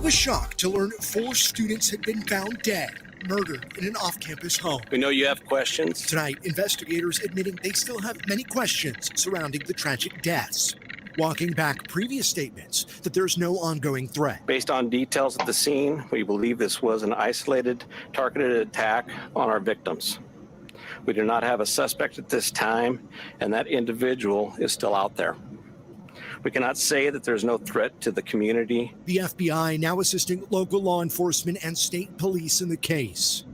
was shocked to learn 4 students had been found dead, murdered in an off-campus home. We know you have questions. Tonight, investigators admitting they still have many questions surrounding the tragic deaths, walking back previous statements that there's no ongoing threat. Based on details at the scene, we believe this was an isolated, targeted attack on our victims. We do not have a suspect at this time, and that individual is still out there. We cannot say that there's no threat to the community. The FBI now assisting local law enforcement and state police in the case.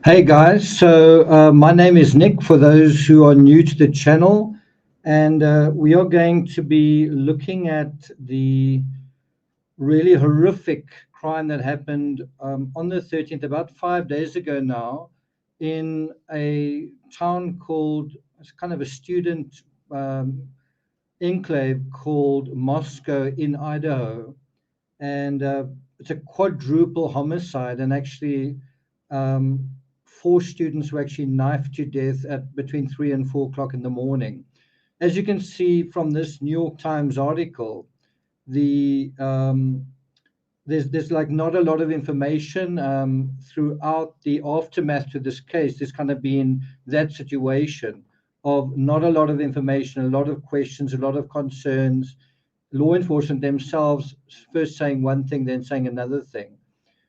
Hey guys, so my name is Nick for those who are new to the channel, and we are going to be looking at the really horrific crime that happened on the 13th, about 5 days ago now, in a town called, it's kind of a student enclave called Moscow in Idaho. And it's a quadruple homicide, and actually 4 students were actually knifed to death at between 3 and 4 o'clock in the morning. As you can see from this New York Times article, there's like not a lot of information throughout the aftermath to this case. There's kind of been that situation of not a lot of information, a lot of questions, a lot of concerns. Law enforcement themselves first saying one thing, then saying another thing.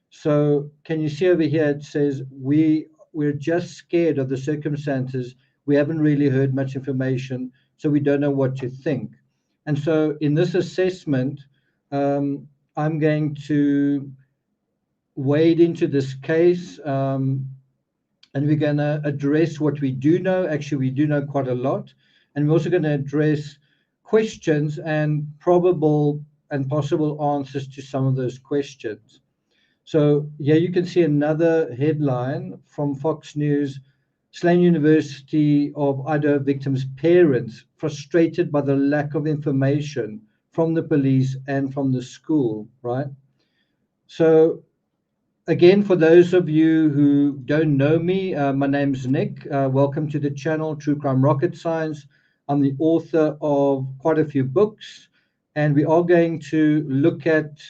So can you see over here, it says, we're just scared of the circumstances. We haven't really heard much information, so we don't know what to think. And so in this assessment, I'm going to wade into this case, and we're going to address what we do know. Actually, we do know quite a lot. And we're also going to address questions and probable and possible answers to some of those questions. So here you can see another headline from Fox News: Slain University of Idaho victims' parents frustrated by the lack of information from the police and from the school, right? So again, for those of you who don't know me, my name's Nick. Welcome to the channel, True Crime Rocket Science. I'm the author of quite a few books, and we are going to look at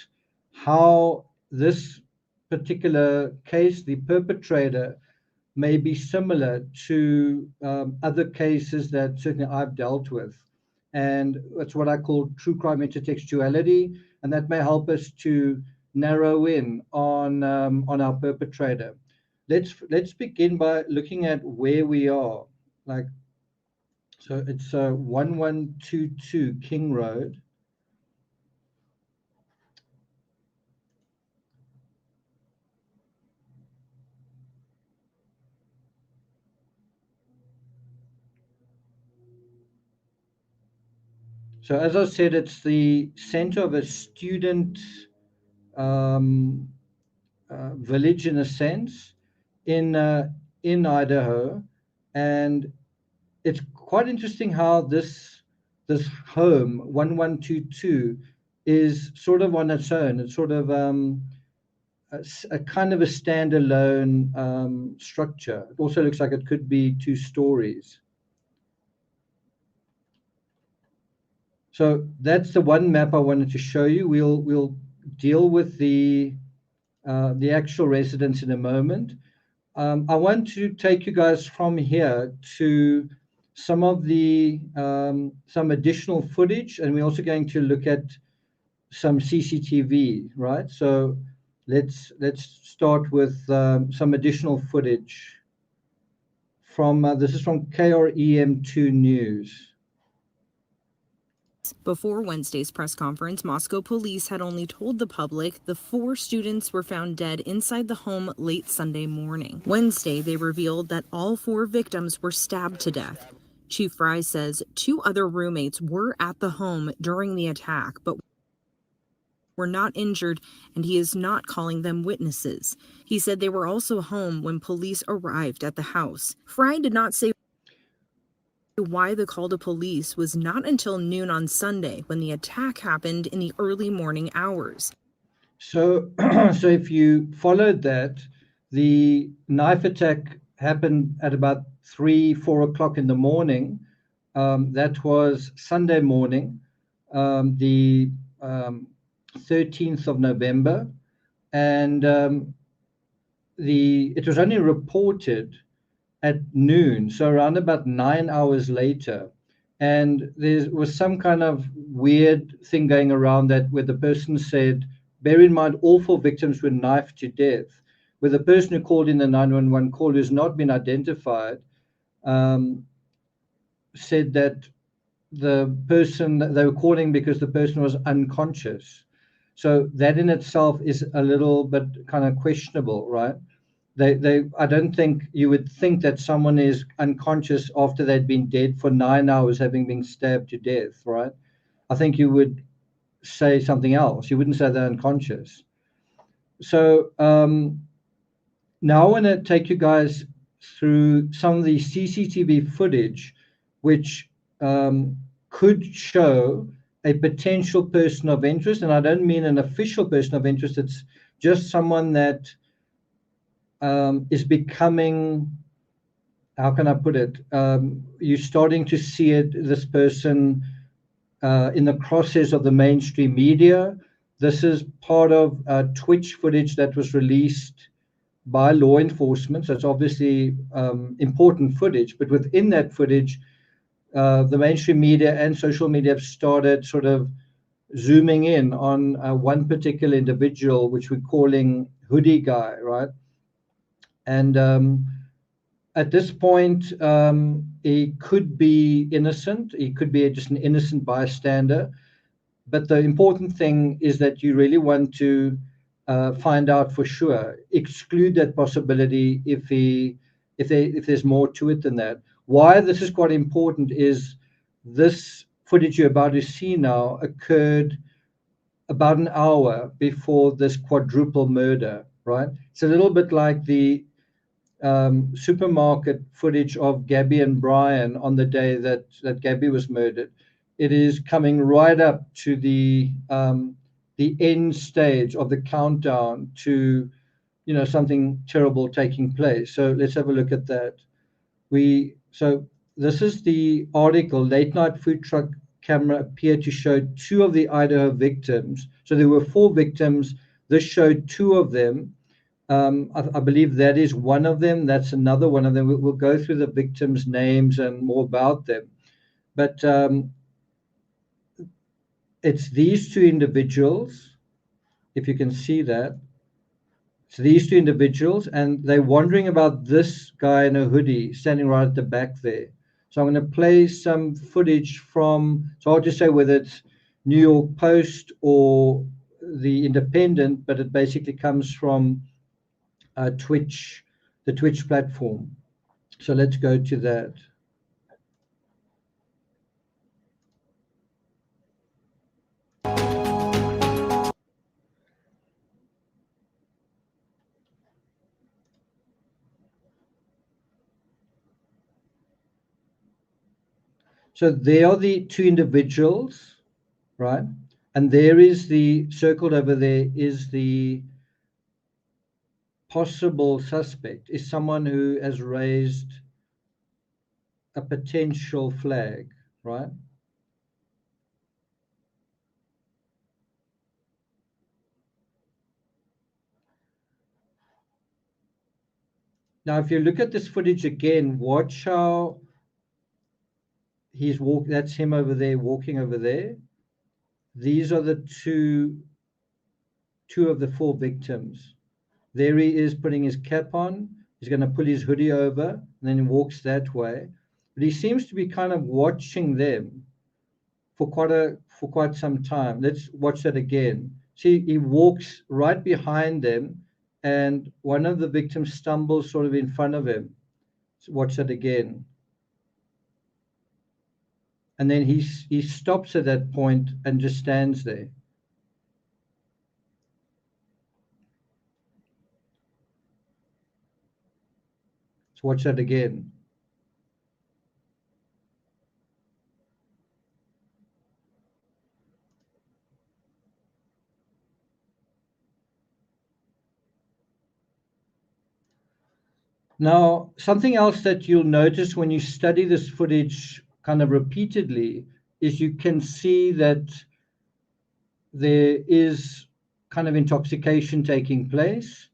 how this particular case, the perpetrator, may be similar to other cases that certainly I've dealt with. And that's what I call true crime intertextuality, and that may help us to narrow in on our perpetrator. Let's begin by looking at where we are. Like, so it's 1122 King Road. So as I said, it's the center of a student village, in a sense, in Idaho, and it's quite interesting how this home 1122 is sort of on its own. It's sort of a kind of a standalone structure. It also looks like it could be 2 stories. So that's the one map I wanted to show you. We'll deal with the actual residence in a moment. I want to take you guys from here to some of the some additional footage, and we're also going to look at some CCTV, right? So let's start with some additional footage from this is from KREM2 News. Before Wednesday's press conference, Moscow police had only told the public the 4 students were found dead inside the home late Sunday morning. Wednesday, they revealed that all 4 victims were stabbed to death. Chief Fry says 2 other roommates were at the home during the attack, but were not injured, and he is not calling them witnesses. He said they were also home when police arrived at the house. Fry did not say why the call to police was not until noon on Sunday, when the attack happened in the early morning hours. So, so if you followed that, the knife attack happened at about 3, 4 o'clock in the morning. That was Sunday morning, the 13th of November, and it was only reported at noon, so around about 9 hours later. And there was some kind of weird thing going around that where the person said, bear in mind, all 4 victims were knifed to death. Where the person who called in the 911 call, who's not been identified, said that the person that they were calling because the person was unconscious. So that in itself is a little bit kind of questionable, right? I don't think you would think that someone is unconscious after they'd been dead for 9 hours, having been stabbed to death, right? I think you would say something else. You wouldn't say they're unconscious. So now I want to take you guys through some of the CCTV footage, which could show a potential person of interest. And I don't mean an official person of interest. It's just someone that is becoming, how can I put it? You're starting to see this person in the crosshairs of the mainstream media. This is part of Twitch footage that was released by law enforcement. So it's obviously important footage, but within that footage, the mainstream media and social media have started sort of zooming in on one particular individual, which we're calling Hoodie Guy, right? And at this point, he could be innocent. He could be just an innocent bystander. But the important thing is that you really want to find out for sure. Exclude that possibility if there's more to it than that. Why this is quite important is this footage you're about to see now occurred about an hour before this quadruple murder, right? It's a little bit like the supermarket footage of Gabby and Brian on the day that Gabby was murdered. It is coming right up to the end stage of the countdown to, something terrible taking place. So let's have a look at that. So this is the article. Late night food truck camera appeared to show 2 of the Idaho victims. So there were 4 victims. This showed 2 of them. I believe that is one of them. That's another one of them. We'll go through the victims' names and more about them. But it's these 2 individuals, if you can see that. So these 2 individuals, and they're wondering about this guy in a hoodie standing right at the back there. So I'm going to play some footage from, so I'll just say whether it's New York Post or the Independent, but it basically comes from Twitch, the Twitch platform. So let's go to that. So there are the 2 individuals, right? And there is the circled over there is the possible suspect, is someone who has raised a potential flag, right? Now, if you look at this footage again, watch how that's him over there, walking over there. These are the two of the 4 victims. There he is putting his cap on. He's going to pull his hoodie over and then he walks that way. But he seems to be kind of watching them for quite some time. Let's watch that again. See, he walks right behind them and one of the victims stumbles sort of in front of him. So watch that again. And then he stops at that point and just stands there. So watch that again. Now, something else that you'll notice when you study this footage kind of repeatedly is you can see that there is kind of intoxication taking place,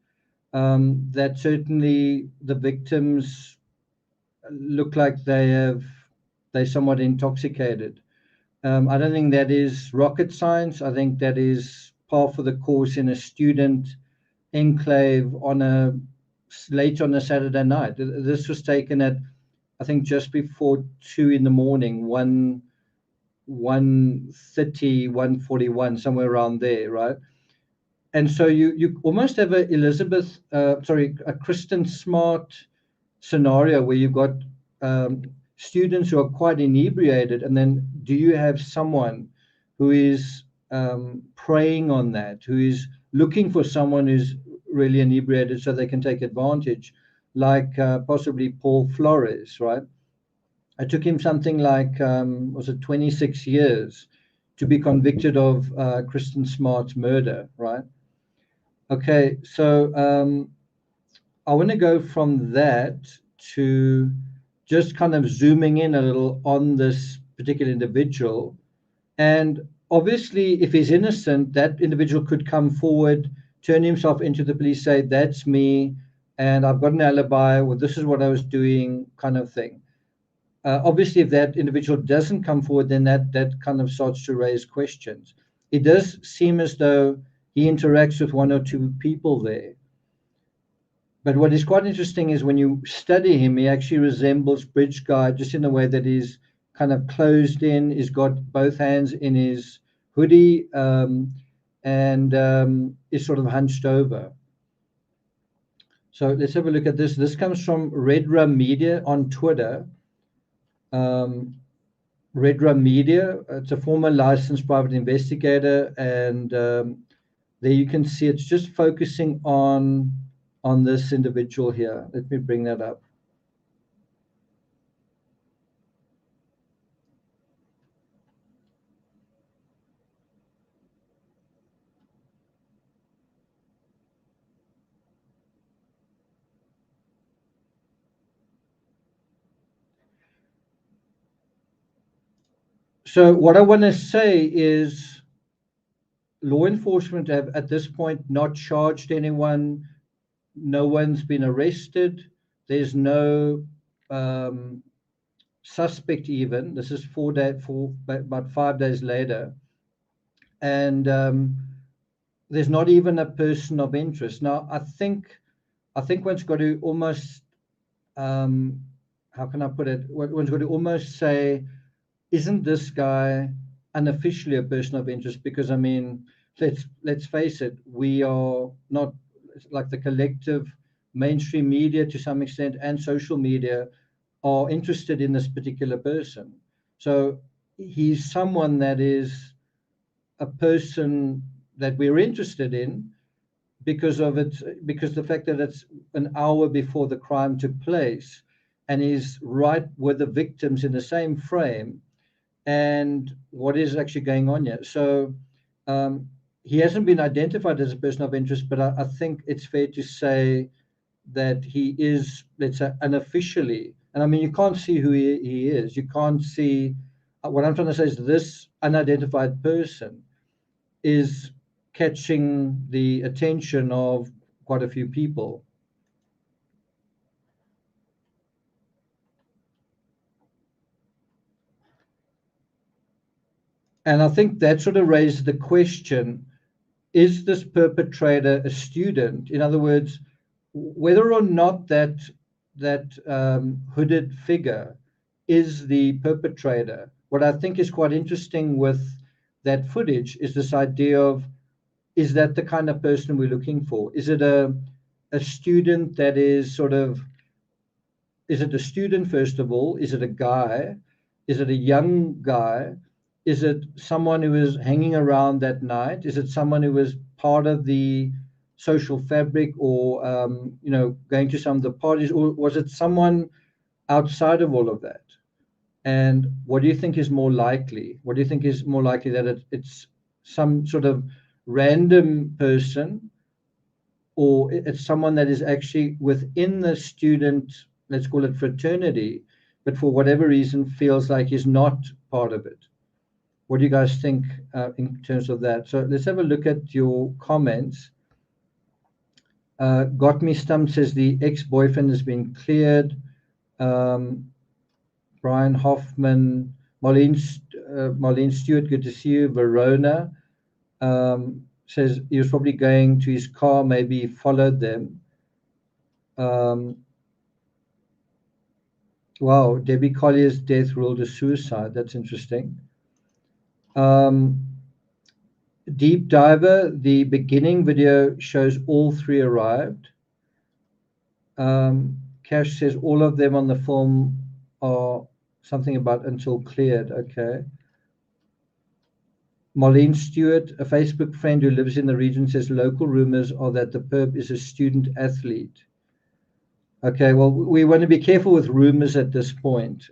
that certainly the victims look like they're somewhat intoxicated. I don't think that is rocket science. I think that is par for the course in a student enclave late on a Saturday night. This was taken at, I think, just before 2 in the morning, 1:30, 1:41, somewhere around there, right? And so you almost have a Kristen Smart scenario where you've got students who are quite inebriated, and then do you have someone who is preying on that, who is looking for someone who's really inebriated so they can take advantage, like possibly Paul Flores, right? It took him something like, was it 26 years to be convicted of Kristen Smart's murder, right? Okay, so I want to go from that to just kind of zooming in a little on this particular individual. And obviously, if he's innocent, that individual could come forward, turn himself into the police, say, that's me, and I've got an alibi, well, this is what I was doing, kind of thing. Obviously, if that individual doesn't come forward, then that kind of starts to raise questions. It does seem as though he interacts with one or two people there. But what is quite interesting is when you study him, he actually resembles Bridge Guy just in the way that he's kind of closed in, he's got both hands in his hoodie, and is sort of hunched over. So let's have a look at this. This comes from Redra Media on Twitter. Redra Media, it's a former licensed private investigator, and there you can see it's just focusing on this individual here. Let me bring that up. So what I want to say is law enforcement have at this point not charged anyone. No one's been arrested. There's no suspect even. This is about 5 days later. And there's not even a person of interest. Now, I think one's got to almost, how can I put it? One's got to almost say, isn't this guy unofficially a person of interest? Because, I mean, let's face it, we are not, like the collective mainstream media to some extent and social media are interested in this particular person. So he's someone that is a person that we're interested in because the fact that it's an hour before the crime took place and he's right with the victims in the same frame and what is actually going on here. So he hasn't been identified as a person of interest, but I think it's fair to say that he is, let's say, unofficially. And I mean, you can't see who he is. You can't see. What I'm trying to say is this unidentified person is catching the attention of quite a few people. And I think that sort of raises the question, is this perpetrator a student? In other words, whether or not that hooded figure is the perpetrator, what I think is quite interesting with that footage is this idea of, is that the kind of person we're looking for? Is it a student that is sort of, is it a student, first of all? Is it a guy? Is it a young guy? Is it someone who is hanging around that night? Is it someone who is part of the social fabric or, going to some of the parties? Or was it someone outside of all of that? And what do you think is more likely? What do you think is more likely, that it's some sort of random person or it's someone that is actually within the student, let's call it fraternity, but for whatever reason feels like he's not part of it. What do you guys think in terms of that? So let's have a look at your comments. Got Me Stumped says the ex-boyfriend has been cleared. Brian Hoffman, Marlene Stewart, good to see you. Verona says he was probably going to his car, maybe he followed them. Wow, Debbie Collier's death ruled a suicide. That's interesting. Deep Diver, the beginning video shows all three arrived. Cash says all of them on the film are something about until cleared. Okay. Marlene Stewart, a Facebook friend who lives in the region, says local rumors are that the perp is a student athlete. Okay, well, we want to be careful with rumors at this point.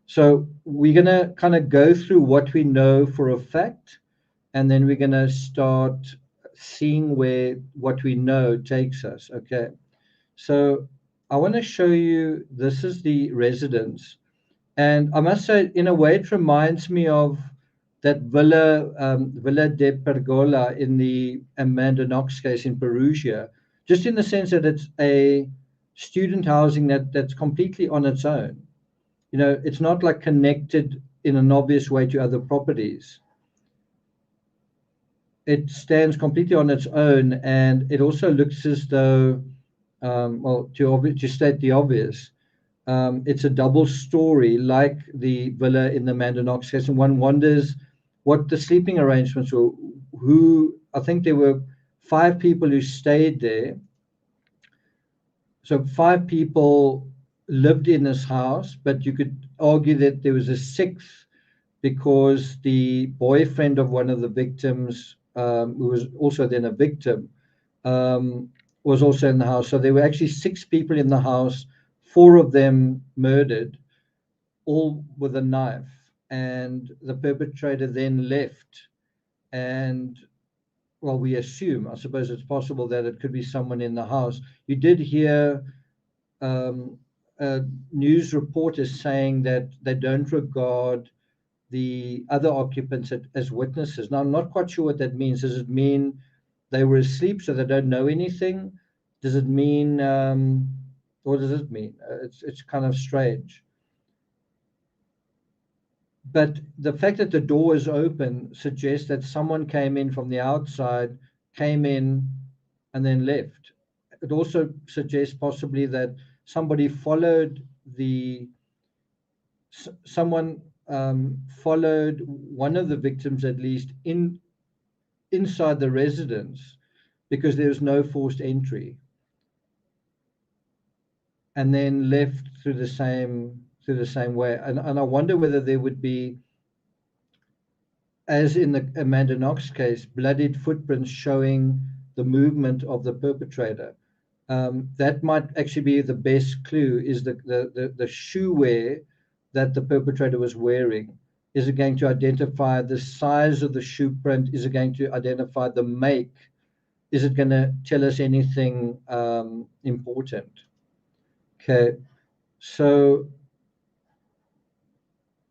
So we're going to kind of go through what we know for a fact, and then we're going to start seeing where what we know takes us. Okay, so I want to show you, this is the residence. And I must say, in a way, it reminds me of that Villa de Pergola in the Amanda Knox case in Perugia, just in the sense that it's a student housing that's completely on its own. You know, it's not like connected in an obvious way to other properties. It stands completely on its own, and it also looks as though, well, to state the obvious, it's a double story like the villa in the Amanda Knox case, and one wonders what the sleeping arrangements were. I think there were 5 people who stayed there. So 5 people lived in this house, but you could argue that there was a 6th because the boyfriend of one of the victims, who was also then a victim, was also in the house. So there were actually 6 people in the house, 4 of them murdered, all with a knife. And the perpetrator then left. And, well, we assume, I suppose it's possible that it could be someone in the house. You did hear news reporters saying that they don't regard the other occupants as witnesses. Now, I'm not quite sure what that means. Does it mean they were asleep so they don't know anything? Does it mean, what does it mean? It's kind of strange. But the fact that the door is open suggests that someone came in from the outside, came in, and then left. It also suggests possibly that somebody followed someone followed one of the victims, at least, inside the residence, because there was no forced entry, and then left through the same way. And I wonder whether there would be, as in the Amanda Knox case, bloodied footprints showing the movement of the perpetrator. That might actually be the best clue, is the shoe wear that the perpetrator was wearing. Is it going to identify the size of the shoe print? Is it going to identify the make? Is it going to tell us anything important? Okay, so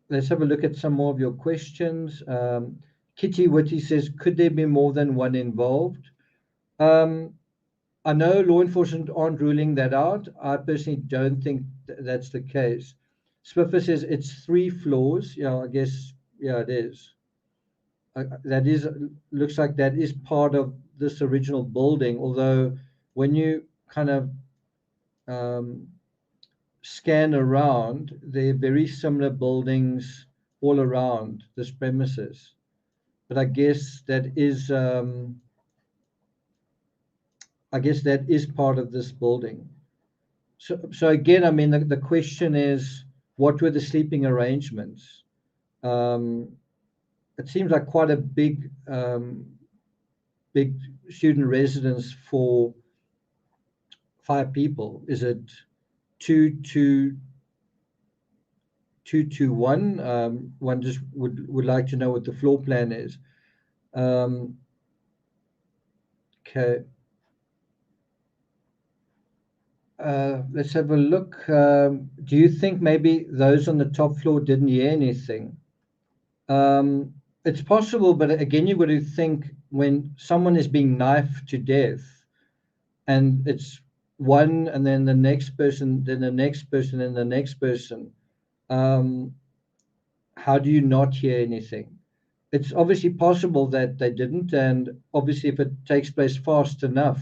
let's have a look at some more of your questions. Kitty Whitty says, could there be more than one involved? I know law enforcement aren't ruling that out. I personally don't think that's the case. Swiffer says it's 3 floors. Yeah, I guess, yeah, it is. That is, looks like that is part of this original building, although when you kind of scan around, there are very similar buildings all around this premises. But I guess that is part of this building. So again, I mean, the question is, what were the sleeping arrangements? It seems like quite a big student residence for 5 people. Is it 2 to 1? One just would like to know what the floor plan is. Okay. let's have a look. Do you think maybe those on the top floor didn't hear anything? It's possible, but again, you've got to think when someone is being knifed to death, and it's one, and then the next person, then the next person, and the next person. How do you not hear anything? It's obviously possible that they didn't, and obviously if it takes place fast enough,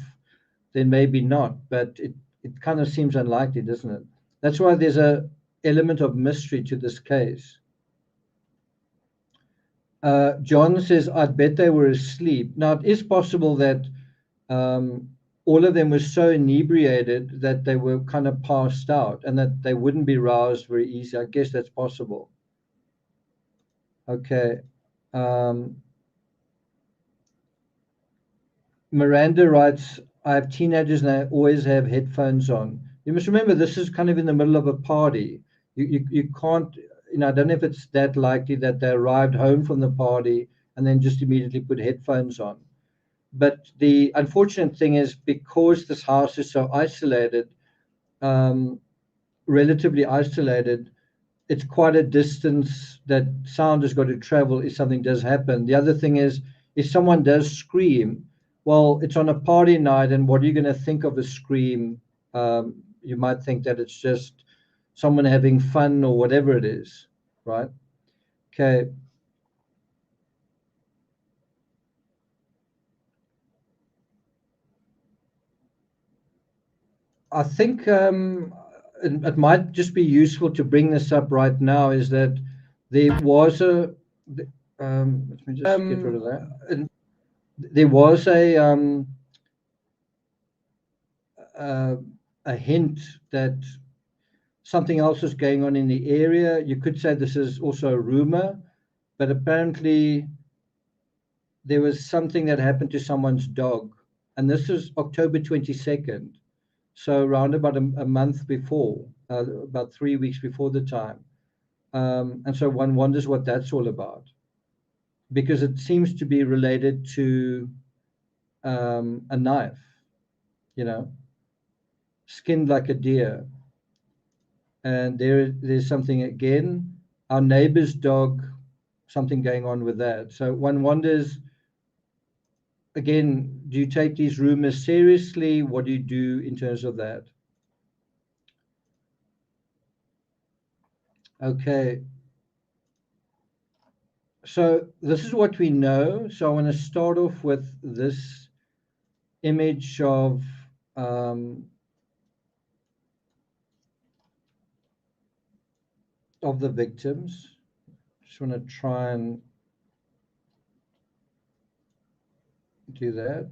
then maybe not, but it kind of seems unlikely, doesn't it? That's why there's a element of mystery to this case. John says, I bet they were asleep. Now, it is possible that all of them were so inebriated that they were kind of passed out and that they wouldn't be roused very easy. I guess that's possible. Okay. Miranda writes, I have teenagers and they always have headphones on. You must remember, this is kind of in the middle of a party. You can't, I don't know if it's that likely that they arrived home from the party and then just immediately put headphones on. But the unfortunate thing is, because this house is so isolated, relatively isolated, it's quite a distance that sound has got to travel if something does happen. The other thing is, if someone does scream, well, it's on a party night, and what are you going to think of a scream? You might think that it's just someone having fun or whatever it is, right? Okay. I think it might just be useful to bring this up right now, is that there was let me just get rid of that. There was a hint that something else is going on in the area. You could say this is also a rumor, but apparently there was something that happened to someone's dog, and this is October 22nd. So around about a month before, about 3 weeks before the time. And so one wonders what that's all about, because it seems to be related to a knife, skinned like a deer. And there's something again, our neighbor's dog, something going on with that. So one wonders, again, do you take these rumors seriously? What do you do in terms of that? Okay. So this is what we know. So I want to start off with this image of the victims. Just want to try and do that.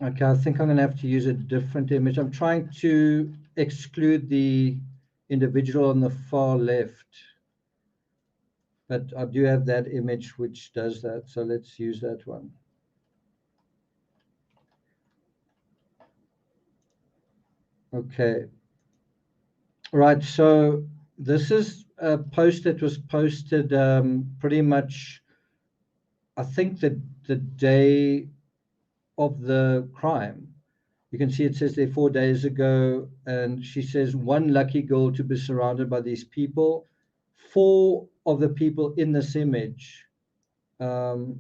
Okay, I think I'm going to have to use a different image. I'm trying to exclude the individual on the far left, but I do have that image which does that. So let's use that one. Okay. Right. So this is a post that was posted pretty much, I think, the day of the crime. You can see it says there 4 days ago, and she says, one lucky girl to be surrounded by these people. 4 of the people in this image, so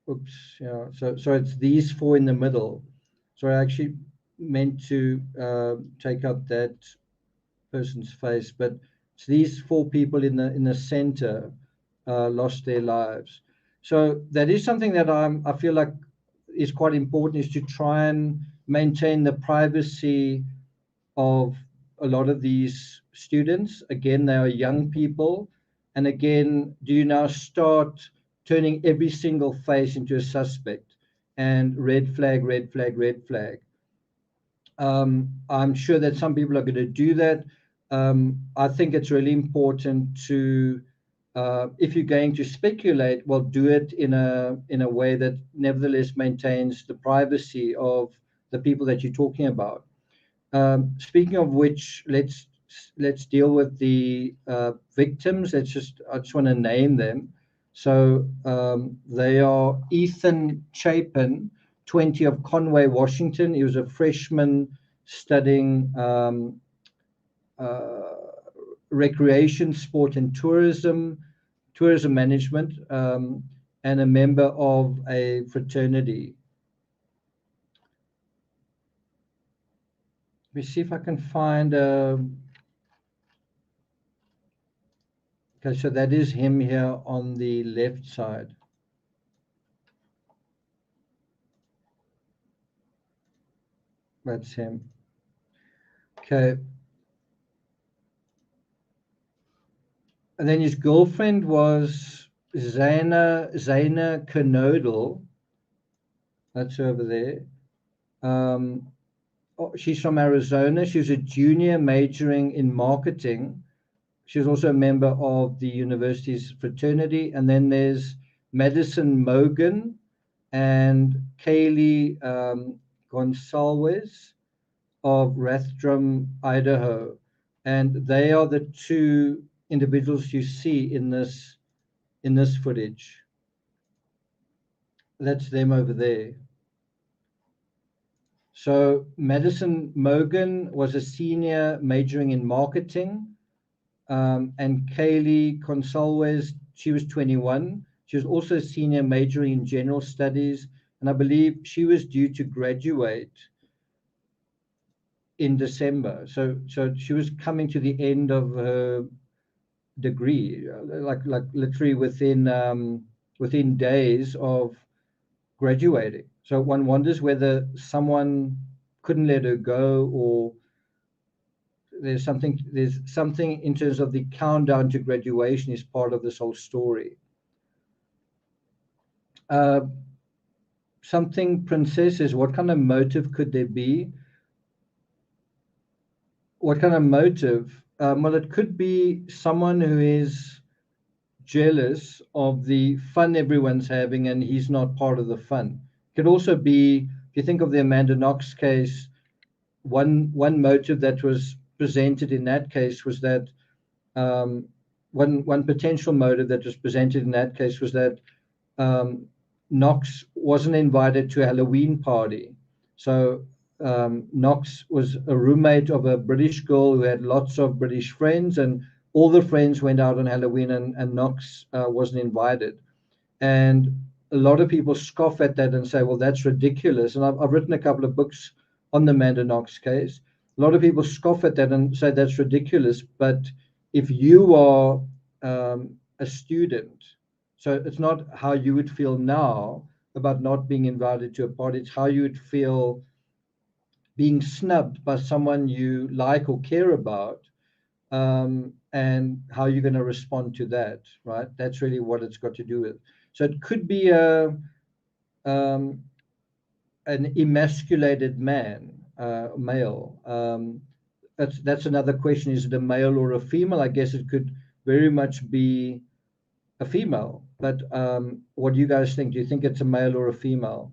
it's these 4 in the middle. So I actually meant to take out that person's face, but it's these 4 people in the center lost their lives. So that is something that I feel like is quite important, is to try and maintain the privacy of a lot of these students. Again, they are young people. And again, do you now start turning every single face into a suspect and red flag, red flag, red flag? I'm sure that some people are going to do that. I think it's really important to, if you're going to speculate, well, do it in a way that nevertheless maintains the privacy of the people that you're talking about. Speaking of which, let's deal with the victims. I just want to name them. So they are Ethan Chapin, 20, of Conway, Washington. He was a freshman studying recreation, sport, and tourism management, and a member of a fraternity. Let me see if I can find okay, so that is him here on the left side. That's him. Okay. And then his girlfriend was Zaina Knodel. That's over there. She's from Arizona. She was a junior majoring in marketing. She was also a member of the university's fraternity. And then there's Madison Mogan and Kaylee Gonsalves of Rathdrum, Idaho. And they are the two individuals you see in this footage. That's them over there. So Madison Mogan was a senior majoring in marketing, and Kaylee Gonsalves, she was 21. She was also a senior majoring in general studies, and I believe she was due to graduate in December. So she was coming to the end of her degree, like literally within days of graduating. So one wonders whether someone couldn't let her go, or there's something in terms of the countdown to graduation is part of this whole story. Something Princess is, what kind of motive could there be? What kind of motive? Well, it could be someone who is jealous of the fun everyone's having and he's not part of the fun. It could also be, if you think of the Amanda Knox case, one motive that was presented in that case was that one potential motive that was presented in that case was that Knox wasn't invited to a Halloween party. So Knox was a roommate of a British girl who had lots of British friends, and all the friends went out on Halloween, and Knox wasn't invited. And a lot of people scoff at that and say, well, that's ridiculous. And I've written a couple of books on the Amanda Knox case. A lot of people scoff at that and say that's ridiculous. But if you are a student, so it's not how you would feel now about not being invited to a party, it's how you would feel being snubbed by someone you like or care about, and how you're going to respond to that, right? That's really what it's got to do with. So it could be an emasculated man, male. That's another question. Is it a male or a female? I guess it could very much be a female. But what do you guys think? Do you think it's a male or a female?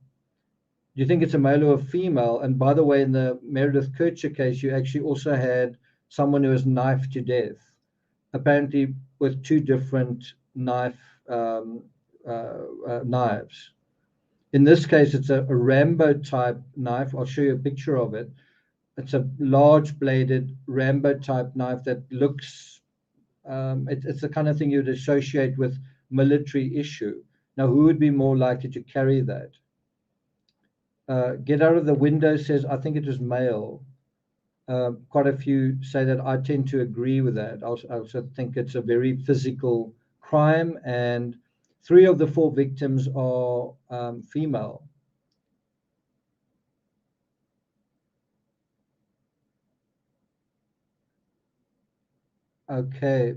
Do you think it's a male or a female? And by the way, in the Meredith Kircher case, you actually also had someone who was knifed to death, apparently with two different knives. In this case, it's a Rambo type knife. I'll show you a picture of it. It's a large bladed Rambo type knife that looks, it's the kind of thing you'd associate with military issue. Now, who would be more likely to carry that? Get out of the window says, I think it was male. Quite a few say that. I tend to agree with that. I also think it's a very physical crime, and 3 of the 4 victims are female. Okay,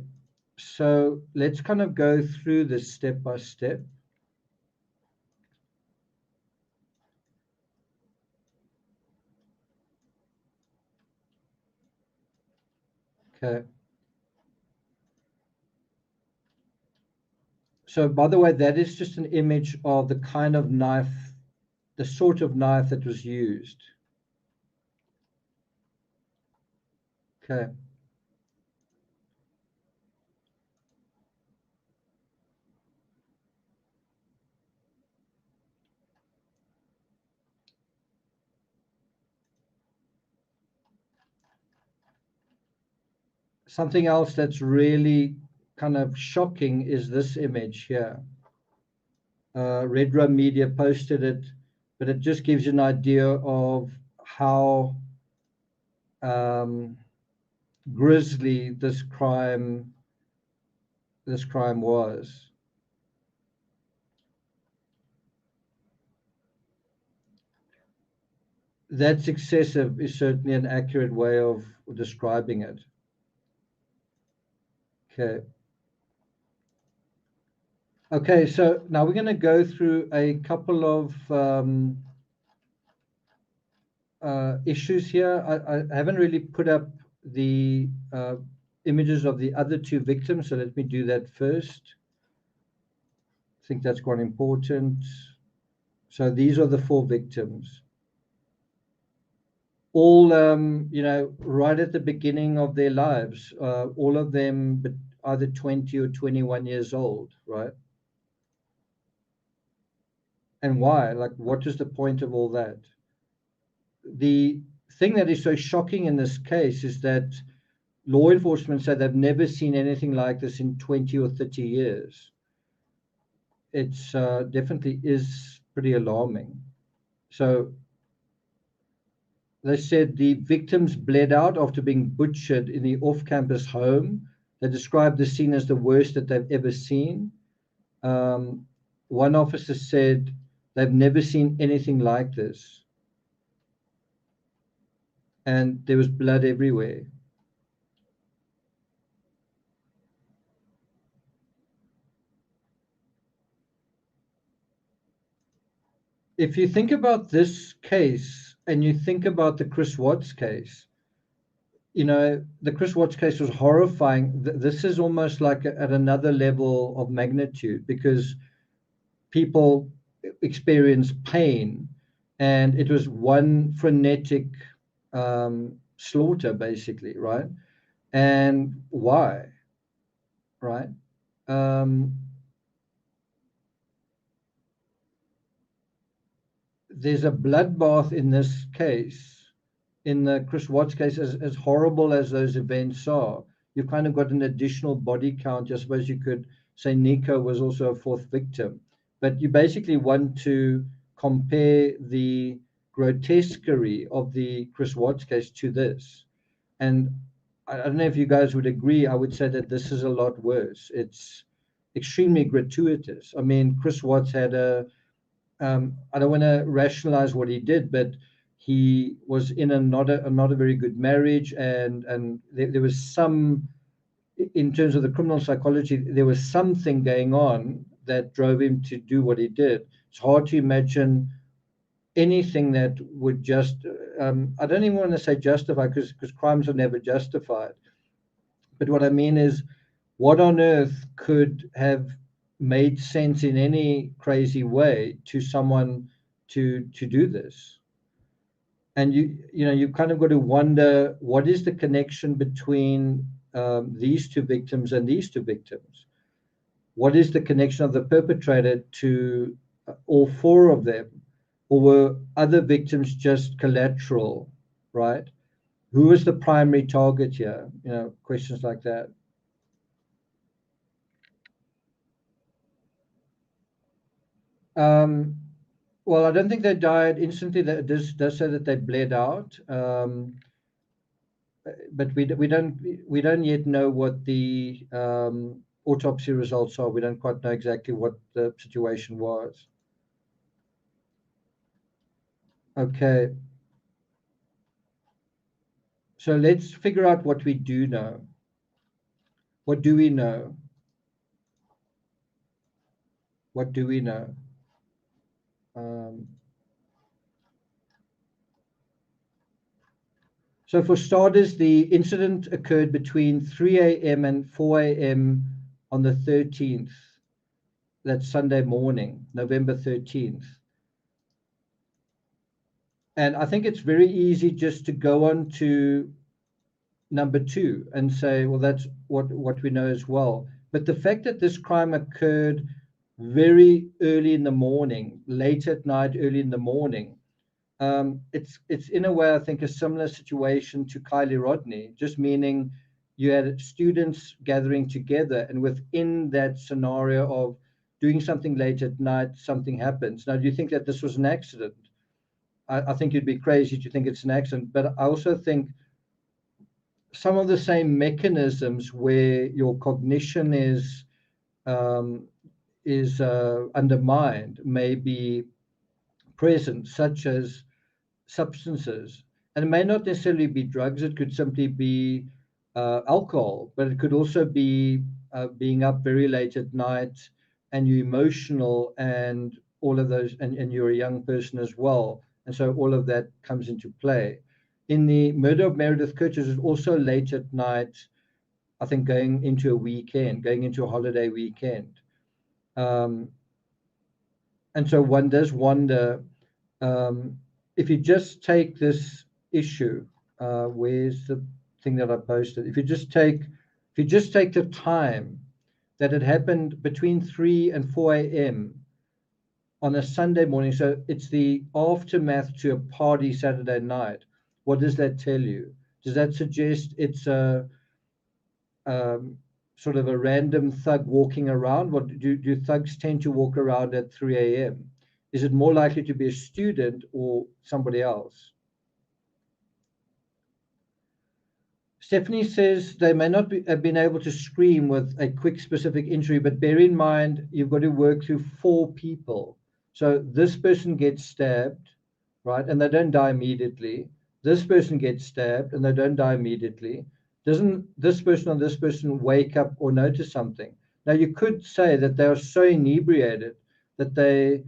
so let's kind of go through this step by step. Okay. So by the way, that is just an image of the kind of knife, the sort of knife that was used. Okay. Something else that's really kind of shocking is this image here. Red Rum Media posted it, but it just gives you an idea of how grisly this crime was. That's excessive is certainly an accurate way of describing it. Okay. Okay, so now we're going to go through a couple of issues here. I haven't really put up the images of the other two victims, so let me do that first. I think that's quite important. So these are the 4 victims. All, you know, right at the beginning of their lives, all of them either 20 or 21 years old, right? And why? Like, what is the point of all that? The thing that is so shocking in this case is that law enforcement said they've never seen anything like this in 20 or 30 years. It's definitely is pretty alarming. So they said the victims bled out after being butchered in the off-campus home. They described the scene as the worst that they've ever seen. One officer said they've never seen anything like this. And there was blood everywhere. If you think about this case and you think about the Chris Watts case, you know, the Chris Watts case was horrifying. This is almost like at another level of magnitude because people experience pain and it was one frenetic slaughter, basically, right? And why, right? There's a bloodbath in this case, in the Chris Watts case, as horrible as those events are. You've kind of got an additional body count. I suppose you could say Nico was also a 4th victim, but you basically want to compare the grotesquerie of the Chris Watts case to this. And I don't know if you guys would agree. I would say that this is a lot worse. It's extremely gratuitous. I mean, Chris Watts had I don't want to rationalize what he did, but he was in a not a very good marriage, and there was some, in terms of the criminal psychology, there was something going on that drove him to do what he did. It's hard to imagine anything that would just, I don't even want to say justify, because crimes are never justified. But what I mean is, what on earth could have made sense in any crazy way to someone to do this? And you know, you kind of got to wonder, what is the connection between these 2 victims and these 2 victims? What is the connection of the perpetrator to all 4 of them? Or were other victims just collateral, right? Who was the primary target here? You know, questions like that. Well, I don't think they died instantly. That does say that they bled out, but we don't yet know what the autopsy results are. We don't quite know exactly what the situation was. Okay, so let's figure out what we do know. What do we know? What do we know? So for starters, the incident occurred between 3 a.m. and 4 a.m. on the 13th. That's Sunday morning, November 13th. And I think it's very easy just to go on to number two and say, well, that's what we know as well. But the fact that this crime occurred very early in the morning, late at night, early in the morning, it's in a way, I think, a similar situation to Kylie Rodney, just meaning you had students gathering together, and within that scenario of doing something late at night, something happens. Now, do you think that this was an accident? I think you'd be crazy to think it's an accident, but I also think some of the same mechanisms where your cognition is undermined may be present, such as substances. And it may not necessarily be drugs, it could simply be alcohol, but it could also be being up very late at night and you're emotional and all of those, and you're a young person as well. And so all of that comes into play. In the murder of Meredith Curtis, is also late at night, I think going into a weekend, going into a holiday weekend. And so one does wonder, if you just take this issue, where's the thing that I posted? If you just take the time that it happened between 3 and 4 a.m. on a Sunday morning, so it's the aftermath to a party Saturday night. What does that tell you? Does that suggest it's a sort of a random thug walking around? What do thugs tend to walk around at 3 a.m.? Is it more likely to be a student or somebody else? Stephanie says they may not have been able to scream with a quick specific injury, but bear in mind you've got to work through 4 people. So this person gets stabbed, right, and they don't die immediately. This person gets stabbed and they don't die immediately. Doesn't this person or this person wake up or notice something? Now, you could say that they are so inebriated that they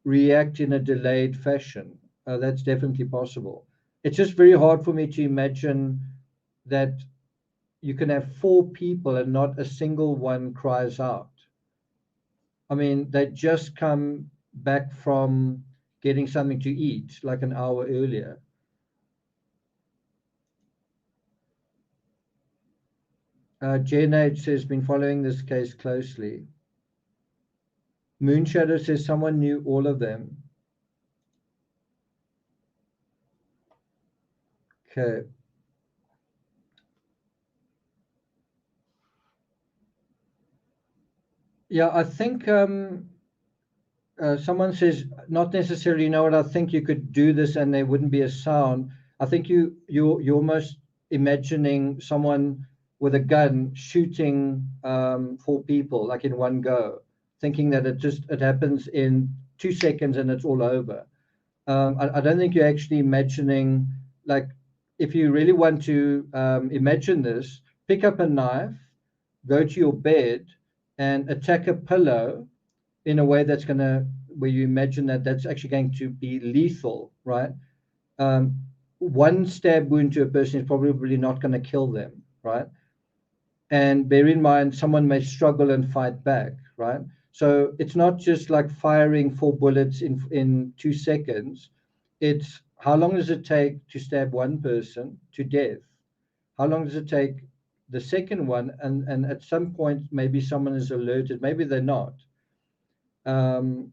react in a delayed fashion. That's definitely possible. It's just very hard for me to imagine that you can have 4 people and not a single one cries out. I mean, they just come back from getting something to eat like an hour earlier. Jen H says, been following this case closely. Moonshadow says someone knew all of them. Okay. Yeah, I think someone says, not necessarily, you know what, I think you could do this and there wouldn't be a sound. I think you're almost imagining someone with a gun shooting 4 people like in one go, thinking that it happens in 2 seconds and it's all over. I don't think you're actually imagining, like, if you really want to imagine this, pick up a knife, go to your bed and attack a pillow in a way that's going to, where you imagine that that's actually going to be lethal, right? One stab wound to a person is probably not going to kill them, right? And bear in mind, someone may struggle and fight back, right? So it's not just like firing 4 bullets in 2 seconds. It's how long does it take to stab one person to death? How long does it take the second one? And at some point, maybe someone is alerted, maybe they're not. And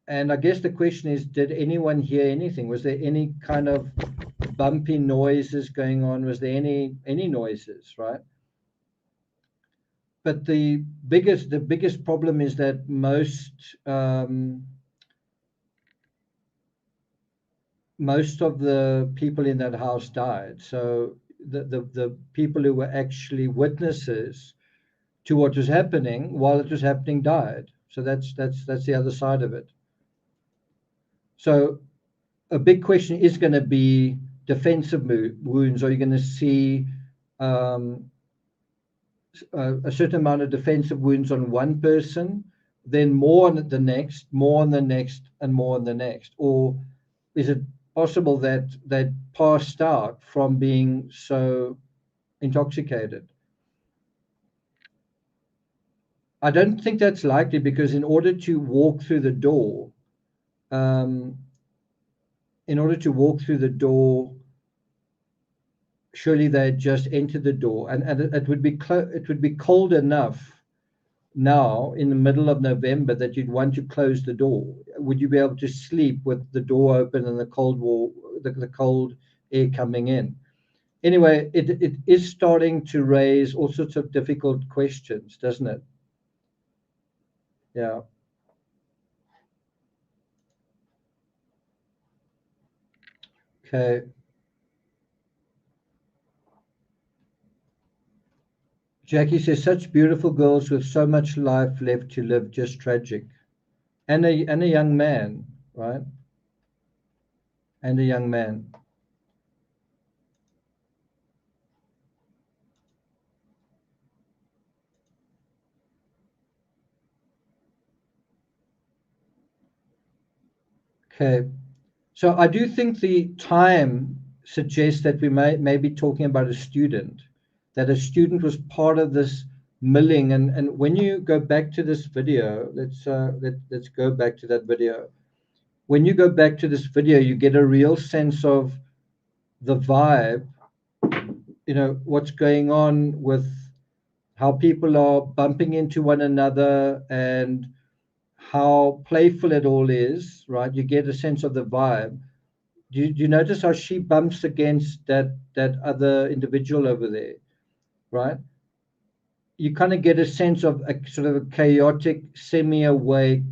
I guess the question is, did anyone hear anything? Was there any kind of bumpy noises going on? Was there any noises, right? But the biggest problem is that most of the people in that house died. So the people who were actually witnesses to what was happening while it was happening died. So that's the other side of it. So a big question is going to be defensive wounds. Are you going to see a certain amount of defensive wounds on one person, then more on the next, more on the next, and more on the next? Or is it possible that they passed out from being so intoxicated? I don't think that's likely, because in order to walk through the door, surely they had just entered the door, and it would be cold enough now in the middle of November that you'd want to close the door. Would you be able to sleep with the door open and the cold air coming in? Anyway, it is starting to raise all sorts of difficult questions, doesn't it? Yeah. Okay. Jackie says, such beautiful girls with so much life left to live, just tragic. And a young man, right? And a young man. Okay. So I do think the time suggests that we may be talking about a student, that a student was part of this milling. And when you go back to this video, let's go back to that video. When you go back to this video, you get a real sense of the vibe, you know, what's going on with how people are bumping into one another and how playful it all is, right? You get a sense of the vibe. Do you notice how she bumps against that other individual over there, right? You kind of get a sense of a sort of a chaotic, semi-awake,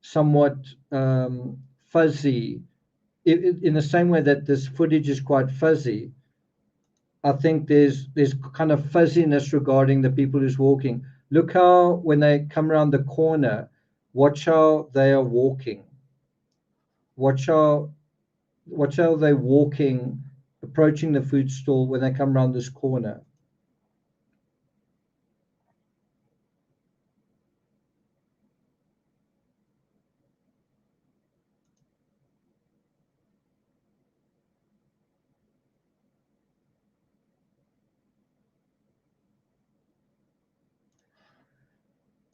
somewhat fuzzy, in the same way that this footage is quite fuzzy. I think there's kind of fuzziness regarding the people who's walking. Look how when they come around the corner, watch how they are walking. Watch how they're walking, approaching the food stall when they come around this corner.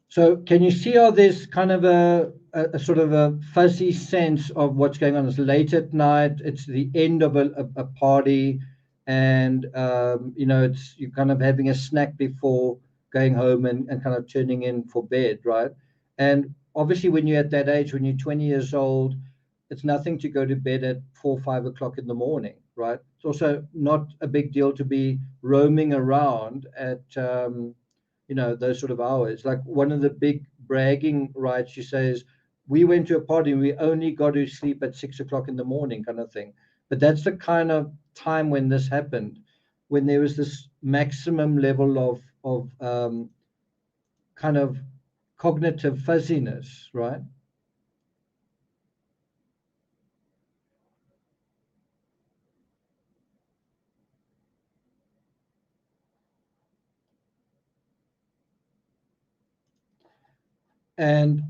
So can you see how there's kind of a sort of a fuzzy sense of what's going on? It's late at night. It's the end of a party, and you know, it's you're kind of having a snack before going home and kind of turning in for bed, right? And obviously, when you're at that age, when you're 20 years old, it's nothing to go to bed at 4 or 5 o'clock in the morning, right? It's also not a big deal to be roaming around at you know, those sort of hours. Like one of the big bragging rights, she says, we went to a party and we only got to sleep at 6 o'clock in the morning, kind of thing. But that's the kind of time when this happened, when there was this maximum level of kind of cognitive fuzziness, right? And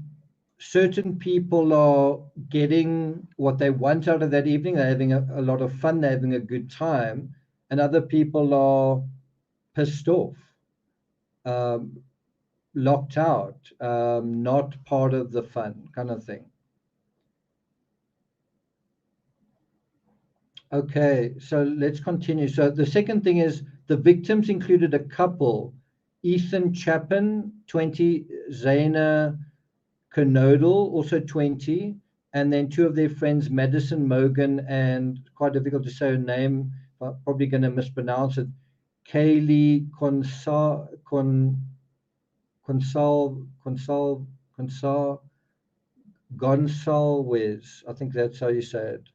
certain people are getting what they want out of that evening. They're having a lot of fun. They're having a good time. And other people are pissed off, locked out, not part of the fun, kind of thing. Okay, so let's continue. So the second thing is the victims included a couple, Ethan Chapin, 20, Zaina Knodel, also 20, and then two of their friends, Madison Mogan, and quite difficult to say her name, probably going to mispronounce it, Kaylee Gonsalves. I think that's how you say it.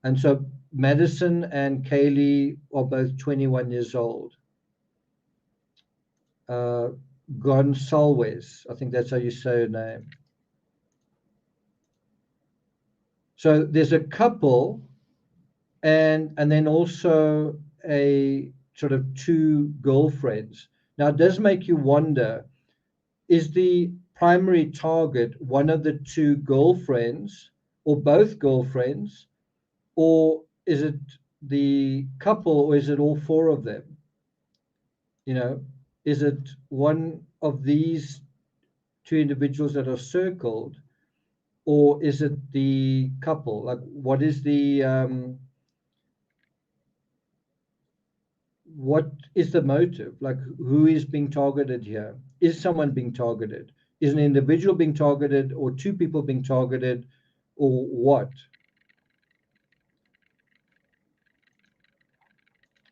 And so Madison and Kaylee are both 21 years old. Gonsalves, I think that's how you say her name. So there's a couple, and then also a sort of two girlfriends. Now it does make you wonder, is the primary target one of the two girlfriends or both girlfriends, or is it the couple, or is it all four of them? You know, is it one of these two individuals that are circled, or is it the couple? Like, what is the what is the motive? Like, who is being targeted here? Is someone being targeted? Is an individual being targeted, or two people being targeted, or what?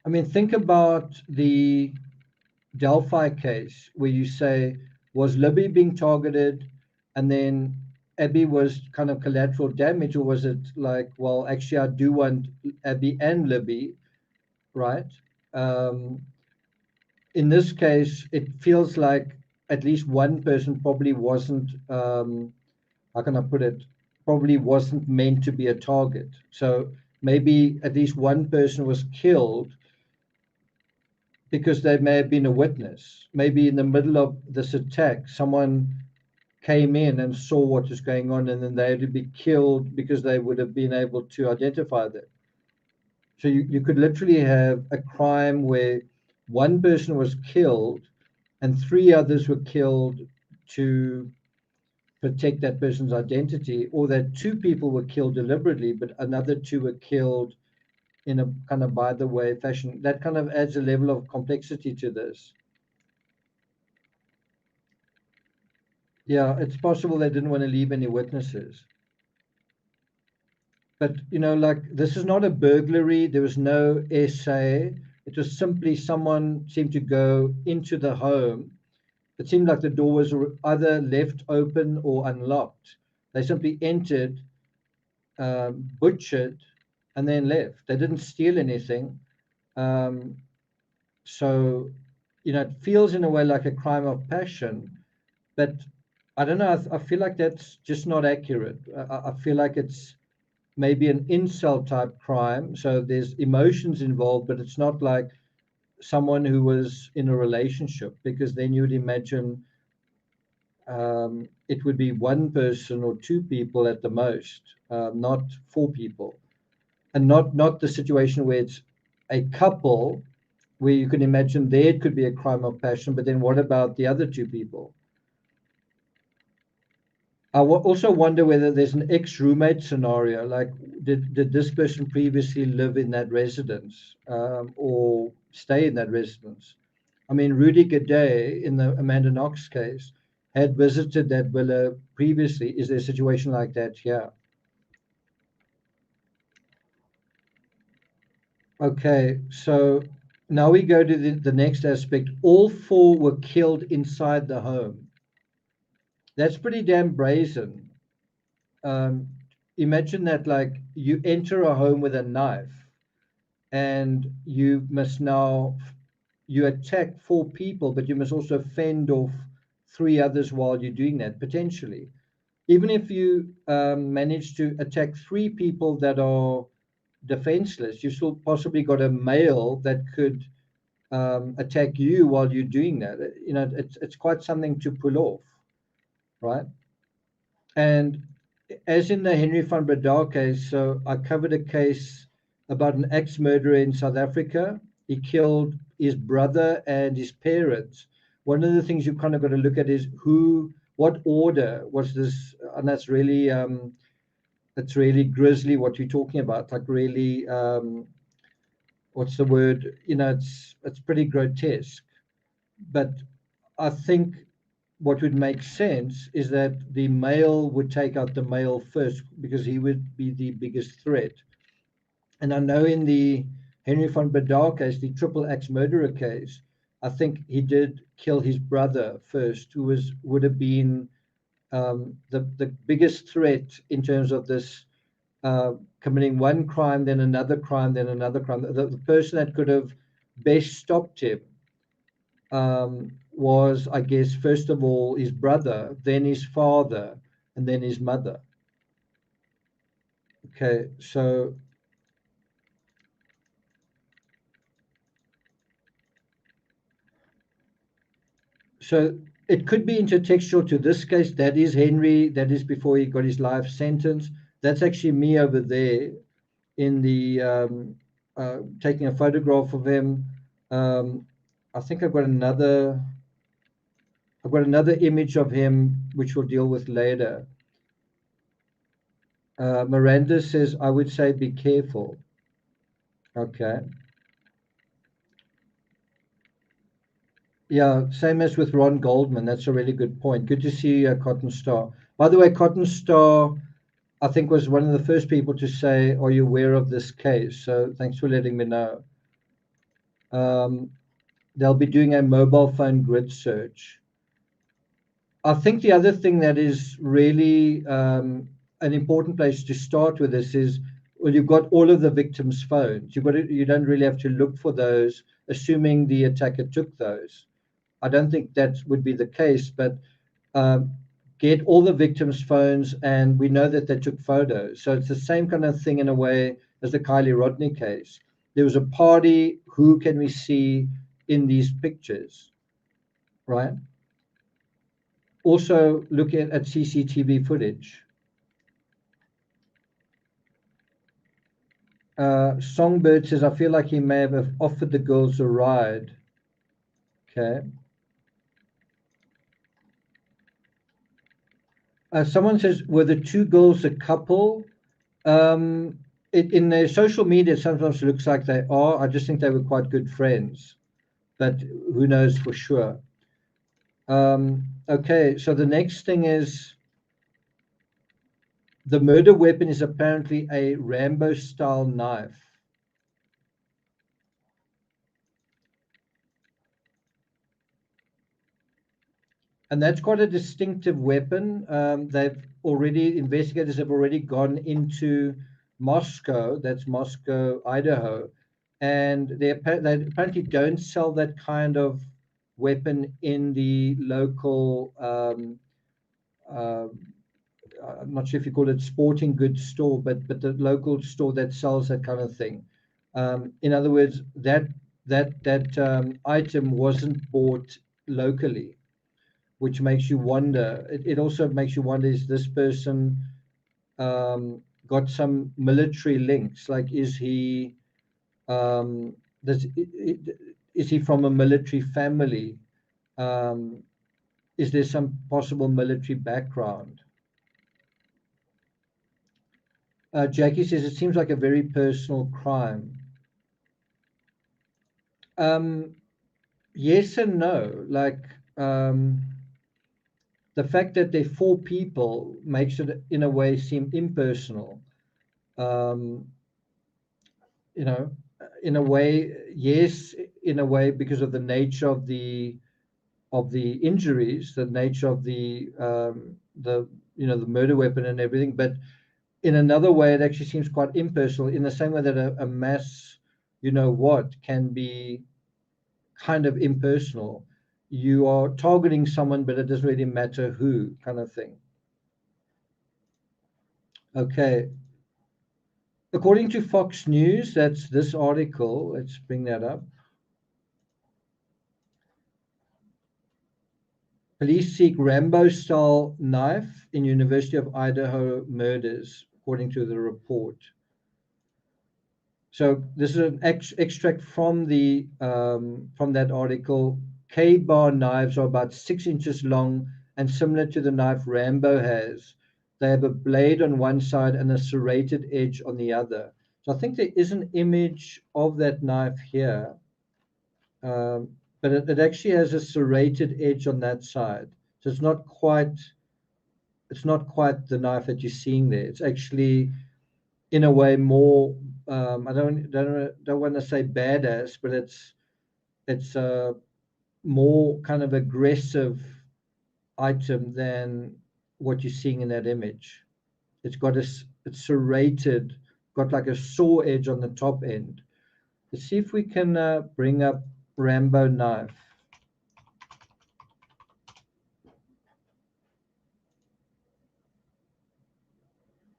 I mean, think about the Delphi case where you say, was Libby being targeted and then Abby was kind of collateral damage, or was it like, well, actually, I do want Abby and Libby, right? In this case, it feels like at least one person probably wasn't, how can I put it, probably wasn't meant to be a target. So maybe at least one person was killed because they may have been a witness. Maybe in the middle of this attack, someone came in and saw what was going on, and then they had to be killed because they would have been able to identify them. So you could literally have a crime where one person was killed and three others were killed to protect that person's identity, or that two people were killed deliberately, but another two were killed in a kind of by the way fashion. That kind of adds a level of complexity to this. Yeah, it's possible they didn't want to leave any witnesses. But, you know, like, this is not a burglary. There was no essay. It was simply someone seemed to go into the home. It seemed like the door was either left open or unlocked. They simply entered, butchered, and then left. They didn't steal anything. So, you know, it feels in a way like a crime of passion, but I don't know. I feel like that's just not accurate. I feel like it's maybe an incel type crime. So there's emotions involved, but it's not like someone who was in a relationship, because then you would imagine it would be one person or two people at the most, not four people, and not the situation where it's a couple where you can imagine there it could be a crime of passion, but then what about the other two people? I also wonder whether there's an ex-roommate scenario, like did this person previously live in that residence, or stay in that residence? I mean, Rudy Gay in the Amanda Knox case had visited that villa previously. Is there a situation like that here? Okay, so now we go to the next aspect. All four were killed inside the home. That's pretty damn brazen. Imagine that, like, you enter a home with a knife and you must now, you attack four people, but you must also fend off three others while you're doing that, potentially. Even if you manage to attack three people that are defenseless, you still possibly got a male that could attack you while you're doing that. You know, it's quite something to pull off, right? And as in the Henry van Breda case, so I covered a case about an ex-murderer in South Africa. He killed his brother and his parents. One of the things you kind of got to look at is what order was this, and that's really grisly what you're talking about. Like, really, what's the word? You know, it's pretty grotesque. But I think what would make sense is that the male would take out the male first, because he would be the biggest threat. And I know in the Henry van Breda case, the triple axe murderer case, I think he did kill his brother first, who would have been the biggest threat in terms of this, committing one crime, then another crime, then another crime. The person that could have best stopped him was, I guess, first of all, his brother, then his father, and then his mother. Okay, so it could be intertextual to this case. That is Henry. That is before he got his life sentence. That's actually me over there in the taking a photograph of him. I think I've got another image of him, which we'll deal with later. Miranda says, I would say be careful. Okay. Yeah, same as with Ron Goldman. That's a really good point. Good to see you, Cotton Star. By the way, Cotton Star, I think, was one of the first people to say, "Are you aware of this case?" So thanks for letting me know. They'll be doing a mobile phone grid search. I think the other thing that is really an important place to start with this is, well, you've got all of the victims' phones. You don't really have to look for those, assuming the attacker took those. I don't think that would be the case, but um, get all the victims' phones, and we know that they took photos. So it's the same kind of thing in a way as the Kylie Rodney case. There was a party. Who can we see in these pictures, right? Also, look at CCTV footage. Songbird says, I feel like he may have offered the girls a ride. Okay. Someone says, were the two girls a couple? In their social media, it sometimes looks like they are. I just think they were quite good friends, but who knows for sure. Okay, so the next thing is the murder weapon is apparently a Rambo-style knife. And that's quite a distinctive weapon. Investigators have already gone into Moscow, that's Moscow, Idaho, and they apparently don't sell that kind of weapon in the local, I'm not sure if you call it sporting goods store, but the local store that sells that kind of thing. In other words, that item wasn't bought locally, which makes you wonder. It also makes you wonder, is this person got some military links? Like, is he is he from a military family? Is there some possible military background? Jackie says it seems like a very personal crime. Yes and no. Like, the fact that they're four people makes it, in a way, seem impersonal. You know, in a way, yes, in a way, because of the nature of the injuries, the nature of the the murder weapon and everything. But in another way, it actually seems quite impersonal, in the same way that a mass, can be kind of impersonal. You are targeting someone, but it doesn't really matter who, kind of thing. Okay. According to Fox News, that's this article. Let's bring that up. Police seek Rambo-style knife in University of Idaho murders, according to the report. So this is an extract from that article. K-bar knives are about 6 inches long and similar to the knife Rambo has. They have a blade on one side and a serrated edge on the other. So I think there is an image of that knife here, but it actually has a serrated edge on that side. So it's not quite the knife that you're seeing there. It's actually, in a way, more. I don't want to say badass, but it's a more kind of aggressive item than what you're seeing in that image. It's serrated, got like a saw edge on the top end. Let's see if we can bring up Rambo knife.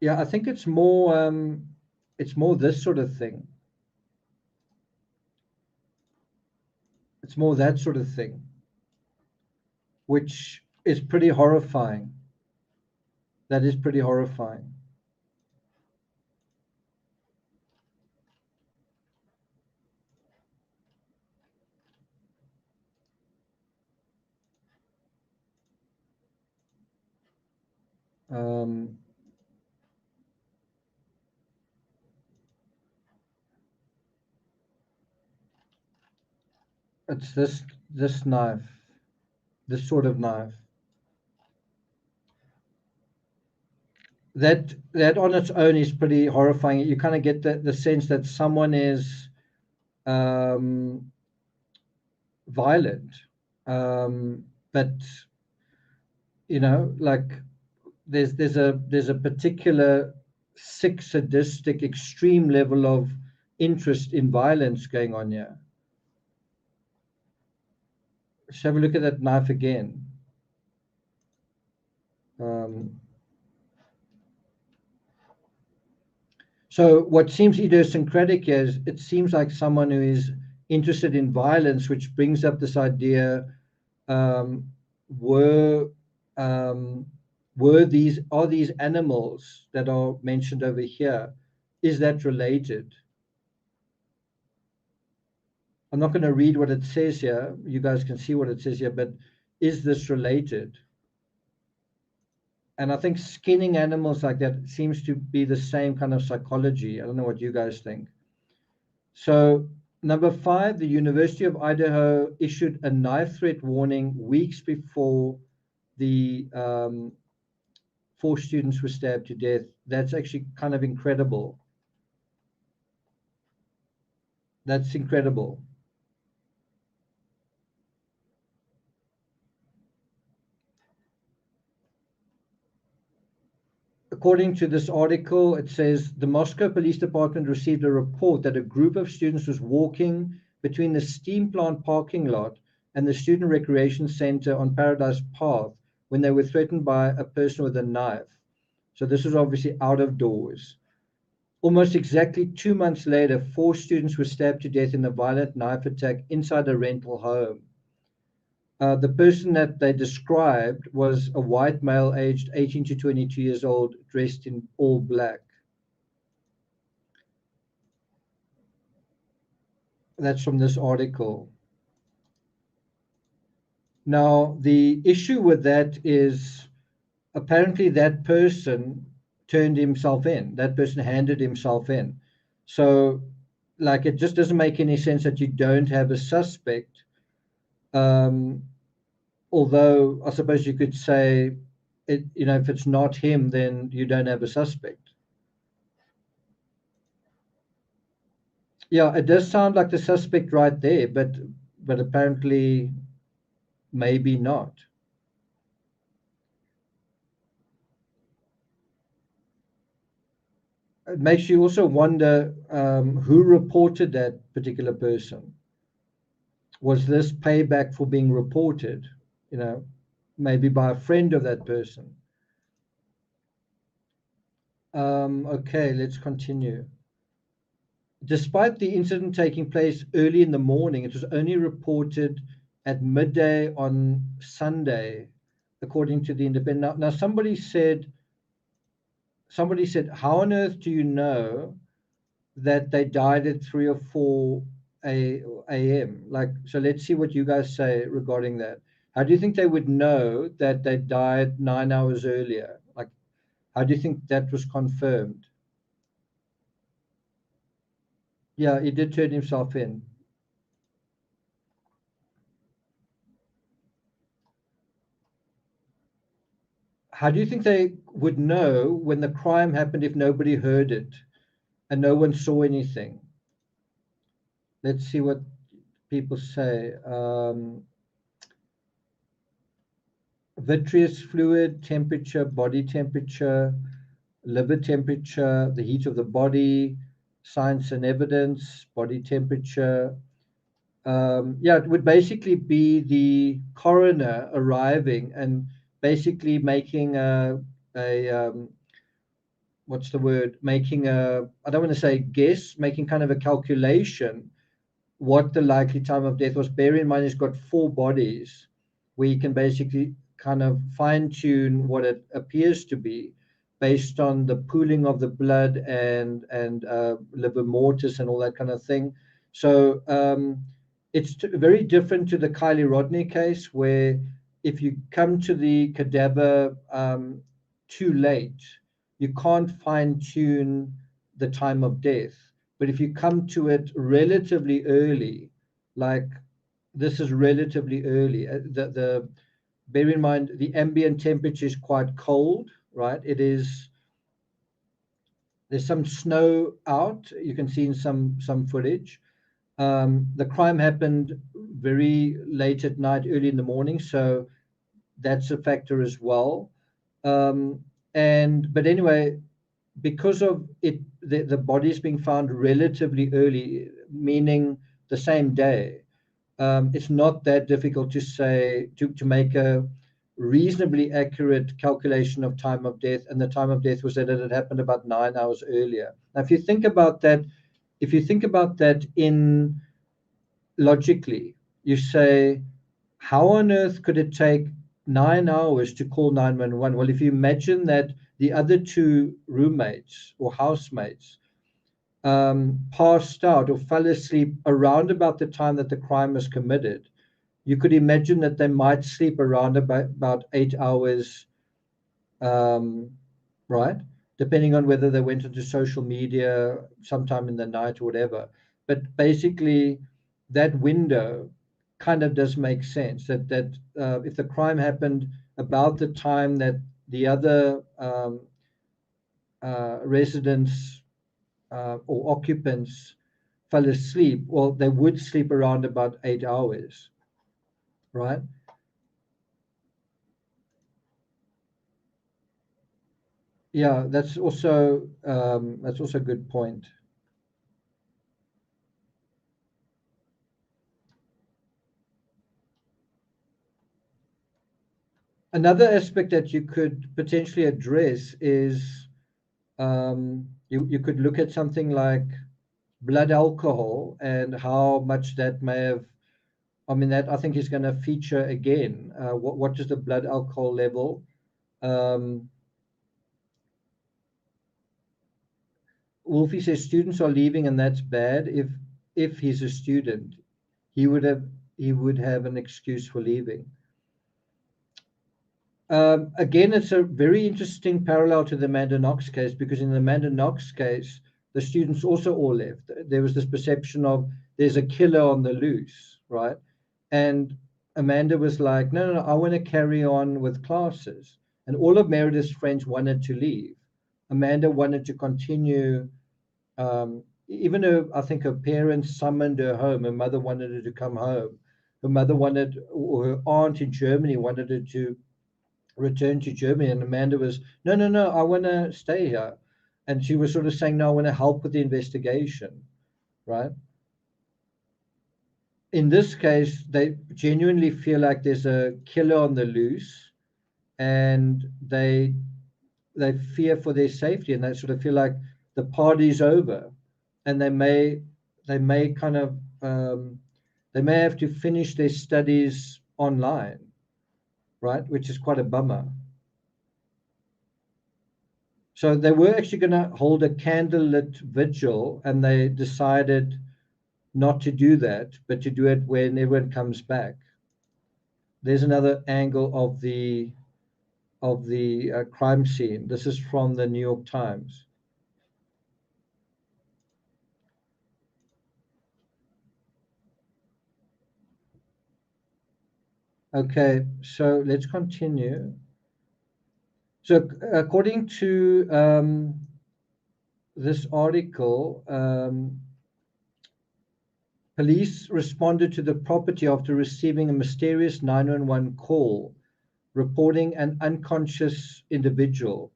Yeah, I think it's more this sort of thing. It's more that sort of thing, which is pretty horrifying. That is pretty horrifying. It's this knife, this sort of knife. That on its own is pretty horrifying. You kind of get the sense that someone is violent, but you know, like there's a particular sick, sadistic, extreme level of interest in violence going on here. Let's have a look at that knife again. So what seems idiosyncratic is it seems like someone who is interested in violence, which brings up this idea: are these animals that are mentioned over here? Is that related? I'm not going to read what it says here. You guys can see what it says here, but is this related? And I think skinning animals like that seems to be the same kind of psychology. I don't know what you guys think. So number 5, the University of Idaho issued a knife threat warning weeks before the 4 students were stabbed to death. That's actually kind of incredible. That's incredible. According to this article, it says the Moscow Police Department received a report that a group of students was walking between the steam plant parking lot and the Student Recreation Center on Paradise Path when they were threatened by a person with a knife. So this was obviously out of doors. Almost exactly 2 months later, 4 students were stabbed to death in a violent knife attack inside a rental home. The person that they described was a white male aged 18 to 22 years old, dressed in all black. That's from this article. Now, the issue with that is apparently that person turned himself in. That person handed himself in. So, like, it just doesn't make any sense that you don't have a suspect. Although I suppose you could say, if it's not him, then you don't have a suspect. Yeah, it does sound like the suspect right there, but apparently maybe not. It makes you also wonder who reported that particular person. Was this payback for being reported? Maybe by a friend of that person. Okay, let's continue. Despite the incident taking place early in the morning, it was only reported at midday on Sunday, according to the Independent. Now somebody said, how on earth do you know that they died at 3 or 4 a.m.? So let's see what you guys say regarding that. How do you think they would know that they died 9 hours earlier? How do you think that was confirmed? Yeah, he did turn himself in. How do you think they would know when the crime happened if nobody heard it and no one saw anything? Let's see what people say. Vitreous fluid, temperature, body temperature, liver temperature, the heat of the body, science and evidence, body temperature. It would basically be the coroner arriving and basically making what's the word? Making I don't want to say guess, making kind of a calculation what the likely time of death was. Bear in mind, he's got 4 bodies where you can basically kind of fine tune what it appears to be based on the pooling of the blood and liver mortis and all that kind of thing. So it's very different to the Kylie Rodney case, where if you come to the cadaver too late, you can't fine tune the time of death. But if you come to it relatively early, like this is relatively early. Bear in mind, the ambient temperature is quite cold, right? There's some snow out. You can see in some footage. The crime happened very late at night, early in the morning, so that's a factor as well. But anyway, because of it, the body's being found relatively early, meaning the same day. It's not that difficult to say, to make a reasonably accurate calculation of time of death, and the time of death was that it had happened about 9 hours earlier. Now, if you think about that in logically, you say, how on earth could it take 9 hours to call 911? Well, if you imagine that the other two roommates or housemates passed out or fell asleep around about the time that the crime was committed, you could imagine that they might sleep around about 8 hours, right? Depending on whether they went into social media sometime in the night or whatever. But basically, that window kind of does make sense, that if the crime happened about the time that the other residents or occupants fell asleep, well, they would sleep around about 8 hours, right? Yeah, that's also a good point. Another aspect that you could potentially address is you could look at something like blood alcohol and how much that may have. I mean, that I think is going to feature again. What is the blood alcohol level? Wolfie says students are leaving, and that's bad. If he's a student, he would have an excuse for leaving. Again, it's a very interesting parallel to the Amanda Knox case, because in the Amanda Knox case, the students also all left. There was this perception of there's a killer on the loose, right? And Amanda was like, no, I want to carry on with classes. And all of Meredith's friends wanted to leave. Amanda wanted to continue, even though I think her parents summoned her home. Her mother wanted her to come home. Her mother wanted, or her aunt in Germany wanted her to return to Germany, and Amanda was, no, I want to stay here. And she was sort of saying, no, I want to help with the investigation, right? In this case, they genuinely feel like there's a killer on the loose, and they fear for their safety, and they sort of feel like the party's over, and they may kind of they may have to finish their studies online, right? Which is quite a bummer. So they were actually going to hold a candlelit vigil, and they decided not to do that, but to do it when everyone comes back. There's another angle of the crime scene. This is from the New York Times. Okay, so let's continue. So according to this article, police responded to the property after receiving a mysterious 911 call reporting an unconscious individual.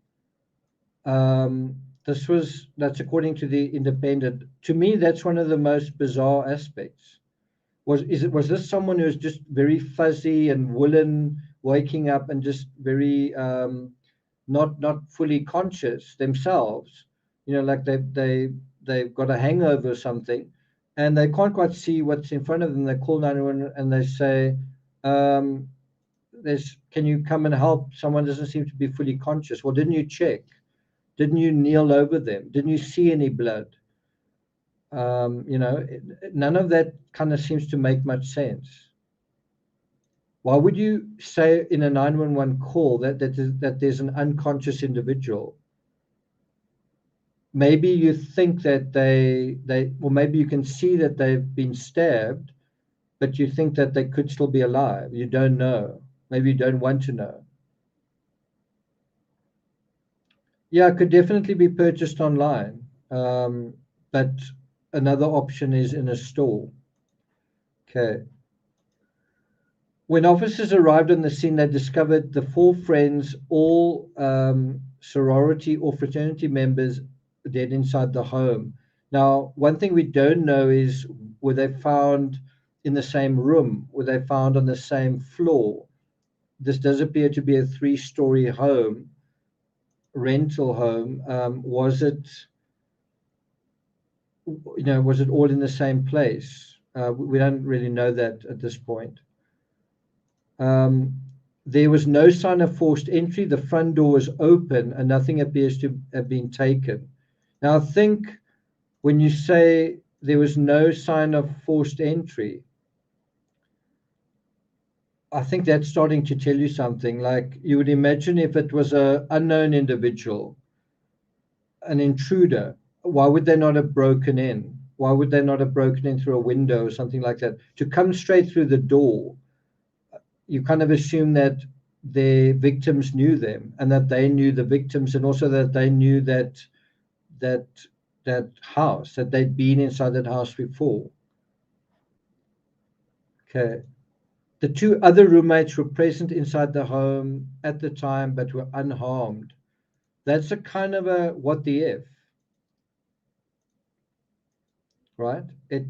That's according to the Independent. To me, that's one of the most bizarre aspects. Was this someone who was just very fuzzy and woolen, waking up and just very not fully conscious themselves? You know, like they've got a hangover or something, and they can't quite see what's in front of them. They call 911 and they say, can you come and help? Someone doesn't seem to be fully conscious. Well, didn't you check? Didn't you kneel over them? Didn't you see any blood? None of that kind of seems to make much sense. Why would you say in a 911 call that there's an unconscious individual? Maybe you think that or maybe you can see that they've been stabbed, but you think that they could still be alive. You don't know. Maybe you don't want to know. Yeah, it could definitely be purchased online, but another option is in a store. Okay. When officers arrived on the scene, they discovered the 4 friends, all sorority or fraternity members, dead inside the home. Now, one thing we don't know is, were they found in the same room? Were they found on the same floor? This does appear to be a 3-story home, rental home. Was it all in the same place? We don't really know that at this point. There was no sign of forced entry. The front door was open and nothing appears to have been taken. Now, I think when you say there was no sign of forced entry, I think that's starting to tell you something. Like, you would imagine if it was an unknown individual, an intruder, why would they not have broken in? Why would they not have broken in through a window or something like that? To come straight through the door, you kind of assume that the victims knew them and that they knew the victims, and also that they knew that house, that they'd been inside that house before. Okay. The 2 other roommates were present inside the home at the time but were unharmed. That's a kind of a what the if, right? It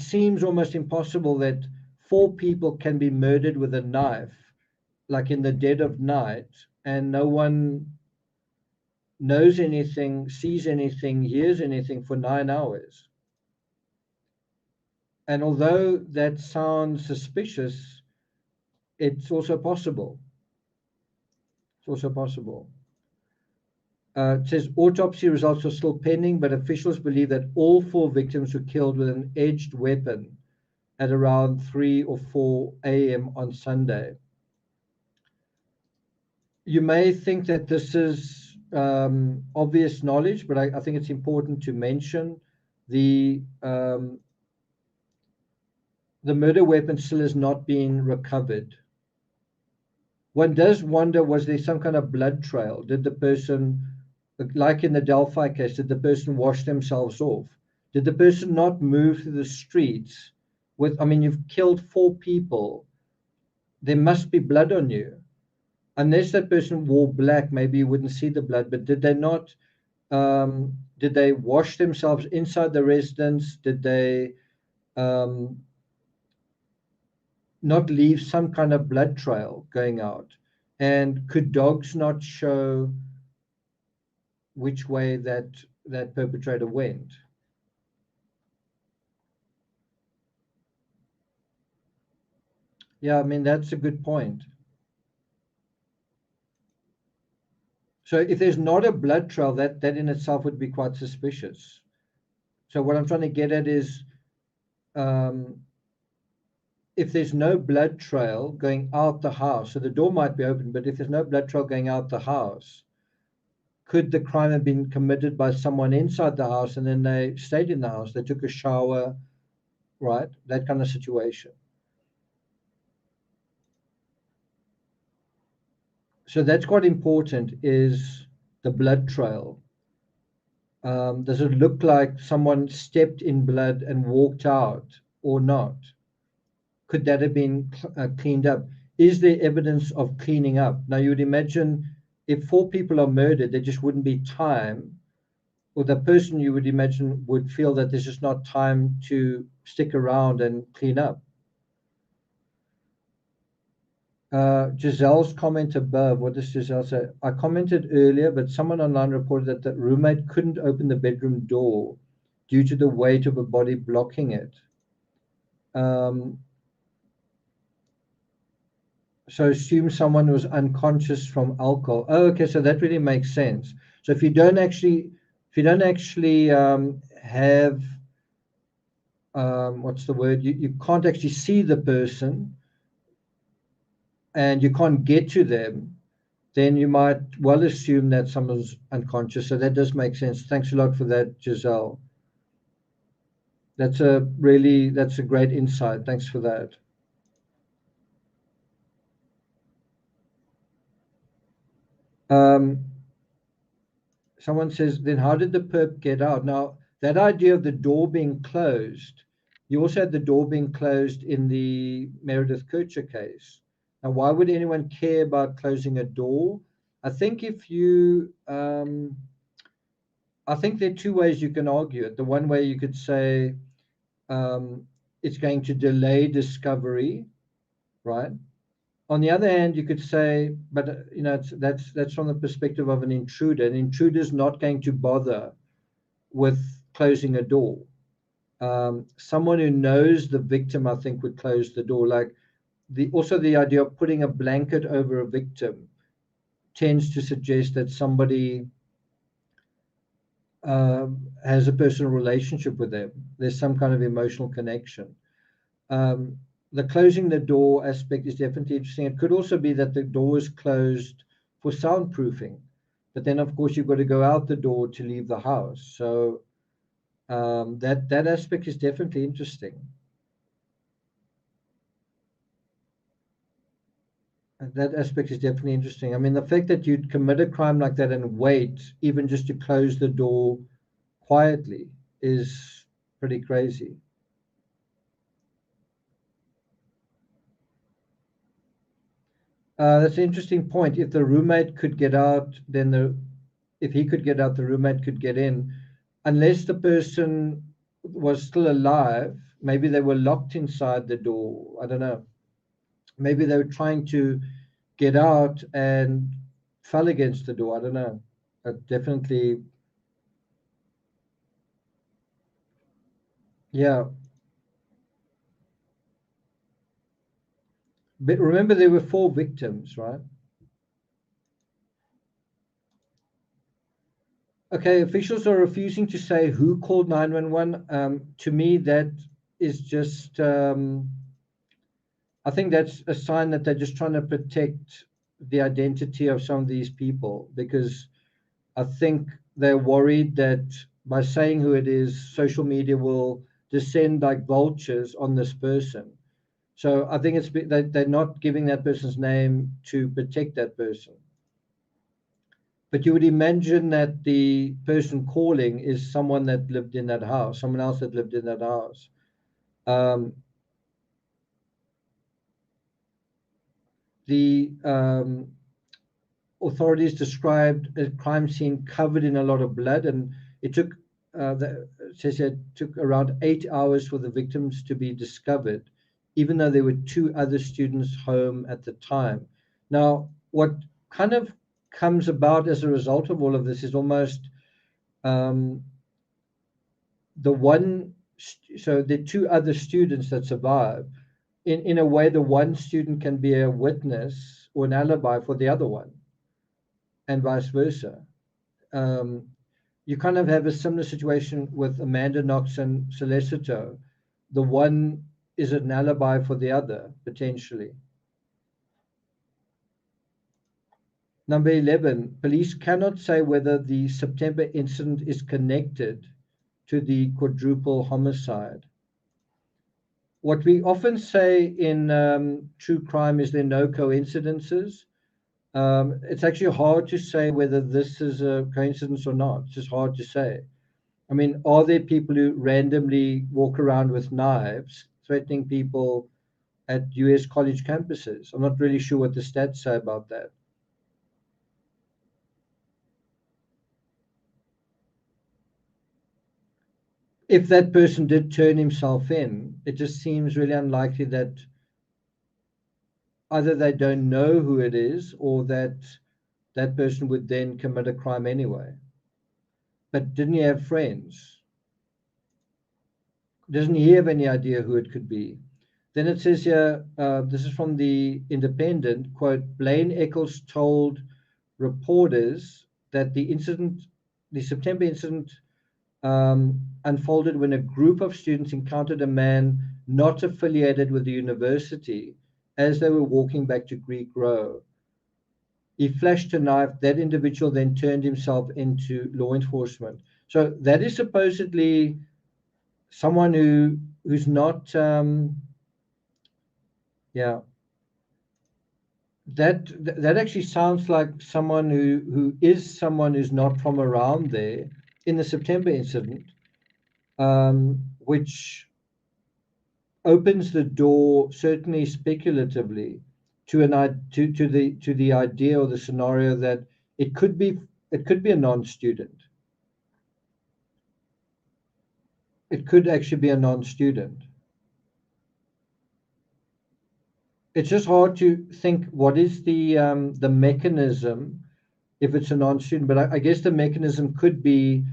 seems almost impossible that 4 people can be murdered with a knife, like in the dead of night, and no one knows anything, sees anything, hears anything for 9 hours. And although that sounds suspicious, it's also possible. It's also possible. It says autopsy results are still pending, but officials believe that all 4 victims were killed with an edged weapon at around 3 or 4 a.m. on Sunday. You may think that this is obvious knowledge, but I think it's important to mention the murder weapon still has not been recovered. One does wonder, was there some kind of blood trail? Did the person, like in the Delphi case, did the person wash themselves off? Did the person not move through the streets with, I mean, you've killed 4 people. There must be blood on you. Unless that person wore black, maybe you wouldn't see the blood, but did they not, did they wash themselves inside the residence? Did they not leave some kind of blood trail going out? And could dogs not show which way that perpetrator went? Yeah, I mean, that's a good point. So if there's not a blood trail, that in itself would be quite suspicious. So what I'm trying to get at is, if there's no blood trail going out the house, so the door might be open, but if there's no blood trail going out the house, could the crime have been committed by someone inside the house and then they stayed in the house, they took a shower, right? That kind of situation. So that's quite important, is the blood trail. Does it look like someone stepped in blood and walked out or not? Could that have been cleaned up? Is there evidence of cleaning up? Now, you would imagine if 4 people are murdered, there just wouldn't be time, or the person, you would imagine, would feel that there's just not time to stick around and clean up. Giselle's comment above, what does Giselle say? I commented earlier, but someone online reported that the roommate couldn't open the bedroom door due to the weight of a body blocking it. So assume someone was unconscious from alcohol. Oh, okay, so that really makes sense. So if you don't actually have, what's the word? You can't actually see the person and you can't get to them, then you might well assume that someone's unconscious. So that does make sense. Thanks a lot for that, Giselle. That's a great insight. Thanks for that. Someone says, then how did the perp get out? Now, that idea of the door being closed, you also had the door being closed in the Meredith Kircher case. Now, why would anyone care about closing a door? I think if you, I think there are two ways you can argue it. The one way you could say it's going to delay discovery, right? On the other hand, you could say, but that's from the perspective of an intruder. An intruder is not going to bother with closing a door. Someone who knows the victim, I think, would close the door. Like also the idea of putting a blanket over a victim tends to suggest that somebody has a personal relationship with them. There's some kind of emotional connection. The closing the door aspect is definitely interesting. It could also be that the door is closed for soundproofing, but then of course you've got to go out the door to leave the house. So that aspect is definitely interesting. That aspect is definitely interesting. I mean, the fact that you'd commit a crime like that and wait even just to close the door quietly is pretty crazy. That's an interesting point. If the roommate could get out, then if he could get out, the roommate could get in. Unless the person was still alive, maybe they were locked inside the door. I don't know. Maybe they were trying to get out and fell against the door. I don't know. Definitely. Yeah. But remember, there were 4 victims, right? Okay, officials are refusing to say who called 911. To me, that is just, I think that's a sign that they're just trying to protect the identity of some of these people, because I think they're worried that by saying who it is, social media will descend like vultures on this person. So I think they're not giving that person's name to protect that person. But you would imagine that the person calling is someone that lived in that house, someone else that lived in that house. The authorities described a crime scene covered in a lot of blood, and it took, it took around 8 hours for the victims to be discovered, even though there were 2 other students home at the time. Now, what kind of comes about as a result of all of this is almost the so the 2 other students that survive, in a way, the one student can be a witness or an alibi for the other one, and vice versa. You kind of have a similar situation with Amanda Knox and Solicito. The one is an alibi for the other, potentially. Number 11, police cannot say whether the September incident is connected to the quadruple homicide. What we often say in true crime is there are no coincidences. It's actually hard to say whether this is a coincidence or not. It's just hard to say. I mean, are there people who randomly walk around with knives threatening people at US college campuses? I'm not really sure what the stats say about that. If that person did turn himself in, it just seems really unlikely that either they don't know who it is or that that person would then commit a crime anyway. But didn't he have friends? Doesn't he have any idea who it could be? Then it says here, this is from the Independent, quote, Blaine Eccles told reporters that the September incident unfolded when a group of students encountered a man not affiliated with the university as they were walking back to Greek Row. He flashed a knife. That individual then turned himself into law enforcement. So that is supposedly someone who's not yeah, that actually sounds like someone who is someone who's not from around there in the September incident, which opens the door, certainly speculatively, to the idea or the scenario that it could be a non-student. It could actually be a non-student. It's just hard to think what is the mechanism if it's a non-student, but I guess the mechanism could be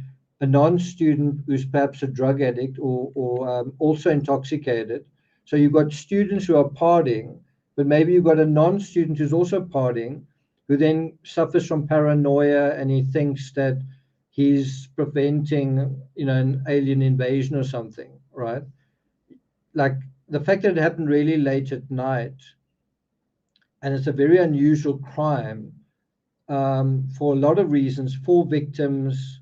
a non-student who's perhaps a drug addict or also intoxicated. So you've got students who are partying, but maybe you've got a non-student who's also partying, who then suffers from paranoia and he thinks that he's preventing, an alien invasion or something, right? Like the fact that it happened really late at night, and it's a very unusual crime for a lot of reasons. 4 victims.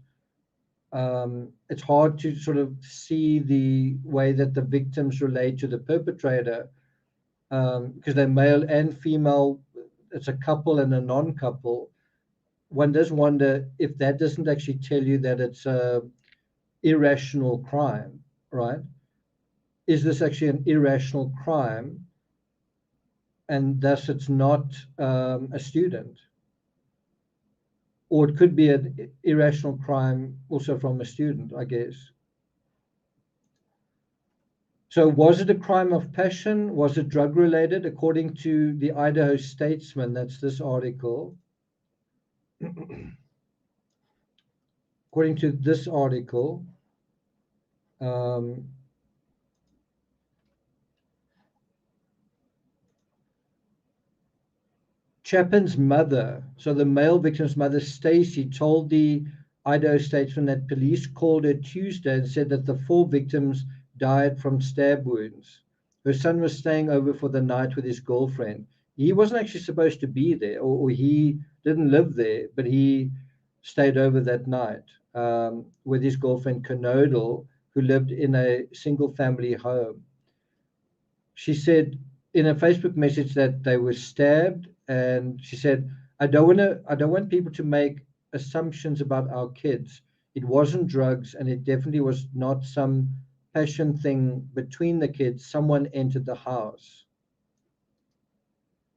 It's hard to sort of see the way that the victims relate to the perpetrator because they're male and female. It's a couple and a non-couple. One does wonder if that doesn't actually tell you that it's a irrational crime, right? Is this actually an irrational crime? And thus it's not a student. Or it could be an irrational crime also from a student, I guess. So was it a crime of passion? Was it drug related? According to the Idaho Statesman, that's this article. According to this article, Chapin's mother, so the male victim's mother, Stacy, told the Idaho Statesman that police called her Tuesday and said that the 4 victims died from stab wounds. Her son was staying over for the night with his girlfriend. He wasn't actually supposed to be there, or he didn't live there, but he stayed over that night with his girlfriend, Canodal, who lived in a single-family home. She said in a Facebook message that they were stabbed, and she said, I don't want people to make assumptions about our kids. It wasn't drugs, and it definitely was not some passion thing between the kids. Someone entered the house.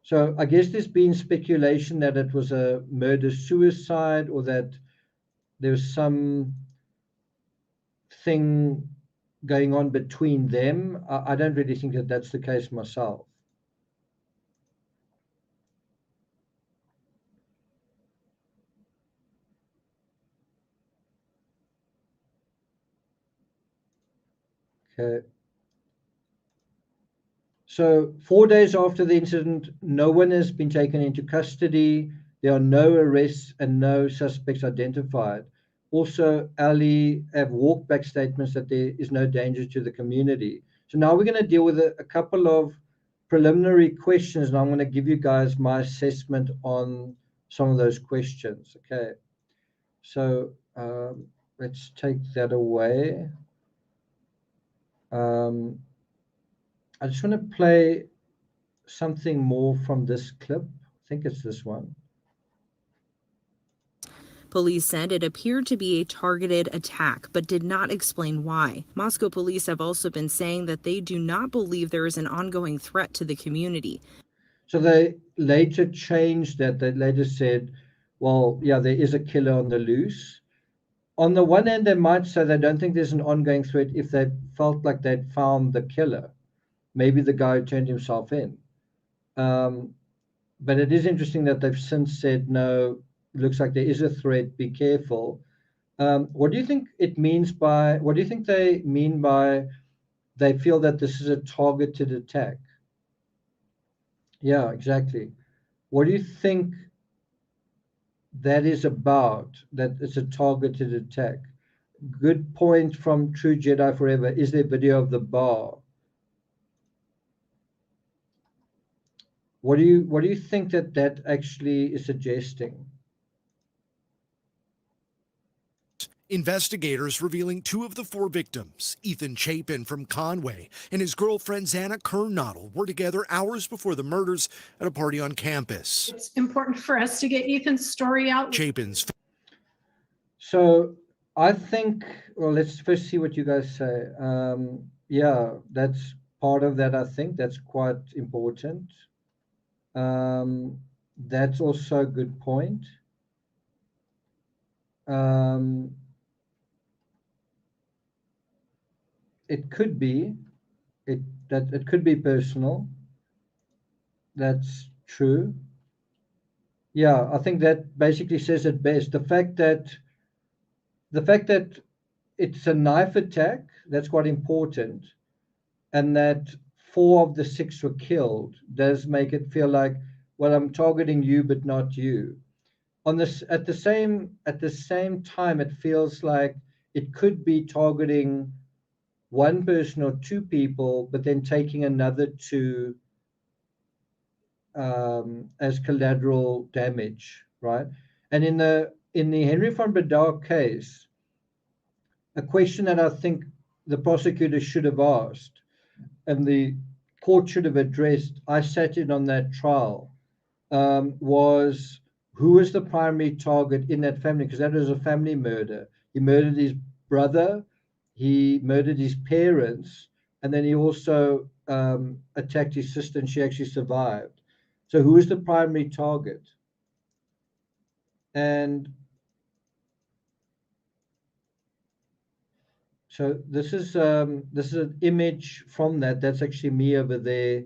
So I guess there's been speculation that it was a murder-suicide, or that there's some thing going on between them. I don't really think that that's the case myself. Okay. So 4 days after the incident, no one has been taken into custody. There are no arrests and no suspects identified. Also, Ali have walked back statements that there is no danger to the community. So now we're going to deal with a couple of preliminary questions, and I'm going to give you guys my assessment on some of those questions. Okay. So let's take that away. I just want to play something more from this clip. I think it's this one. Police said it appeared to be a targeted attack, but did not explain why. Moscow police have also been saying that they do not believe there is an ongoing threat to the community. So they later changed that. They later said, well, yeah, there is a killer on the loose. On the one hand, they might say they don't think there's an ongoing threat if they felt like they'd found the killer. Maybe the guy who turned himself in. But it is interesting that they've since said, no, looks like there is a threat, be careful. What do you think it means by, what do you think they mean by they feel that this is a targeted attack? Yeah, exactly. What do you think that is about, that it's a targeted attack? Good point from True Jedi Forever. Is there video of the bar? What do you think that actually is suggesting? Investigators revealing 2 of the 4 victims, Ethan Chapin from Conway and his girlfriend Xana Kernottle, were together hours before the murders at a party on campus. It's important for us to get Ethan's story out. Chapin's. So I think, well, let's first see what you guys say. Yeah, that's part of that. I think that's quite important. That's also a good point. It could be, it could be personal. That's true. Yeah, I think that basically says it best. The fact that it's a knife attack, that's quite important, and that 4 of the 6 were killed does make it feel like, well, I'm targeting you, but not you. On this, at the same time, it feels like it could be targeting 1 person or 2 people, but then taking another 2 as collateral damage, right? And in the Henry von Bredar case, a question that I think the prosecutor should have asked and the court should have addressed, I sat in on that trial, was who was the primary target in that family? Because that was a family murder. He murdered his brother, he murdered his parents, and then he also attacked his sister, and she actually survived. So who is the primary target? And so this is an image from that. That's actually me over there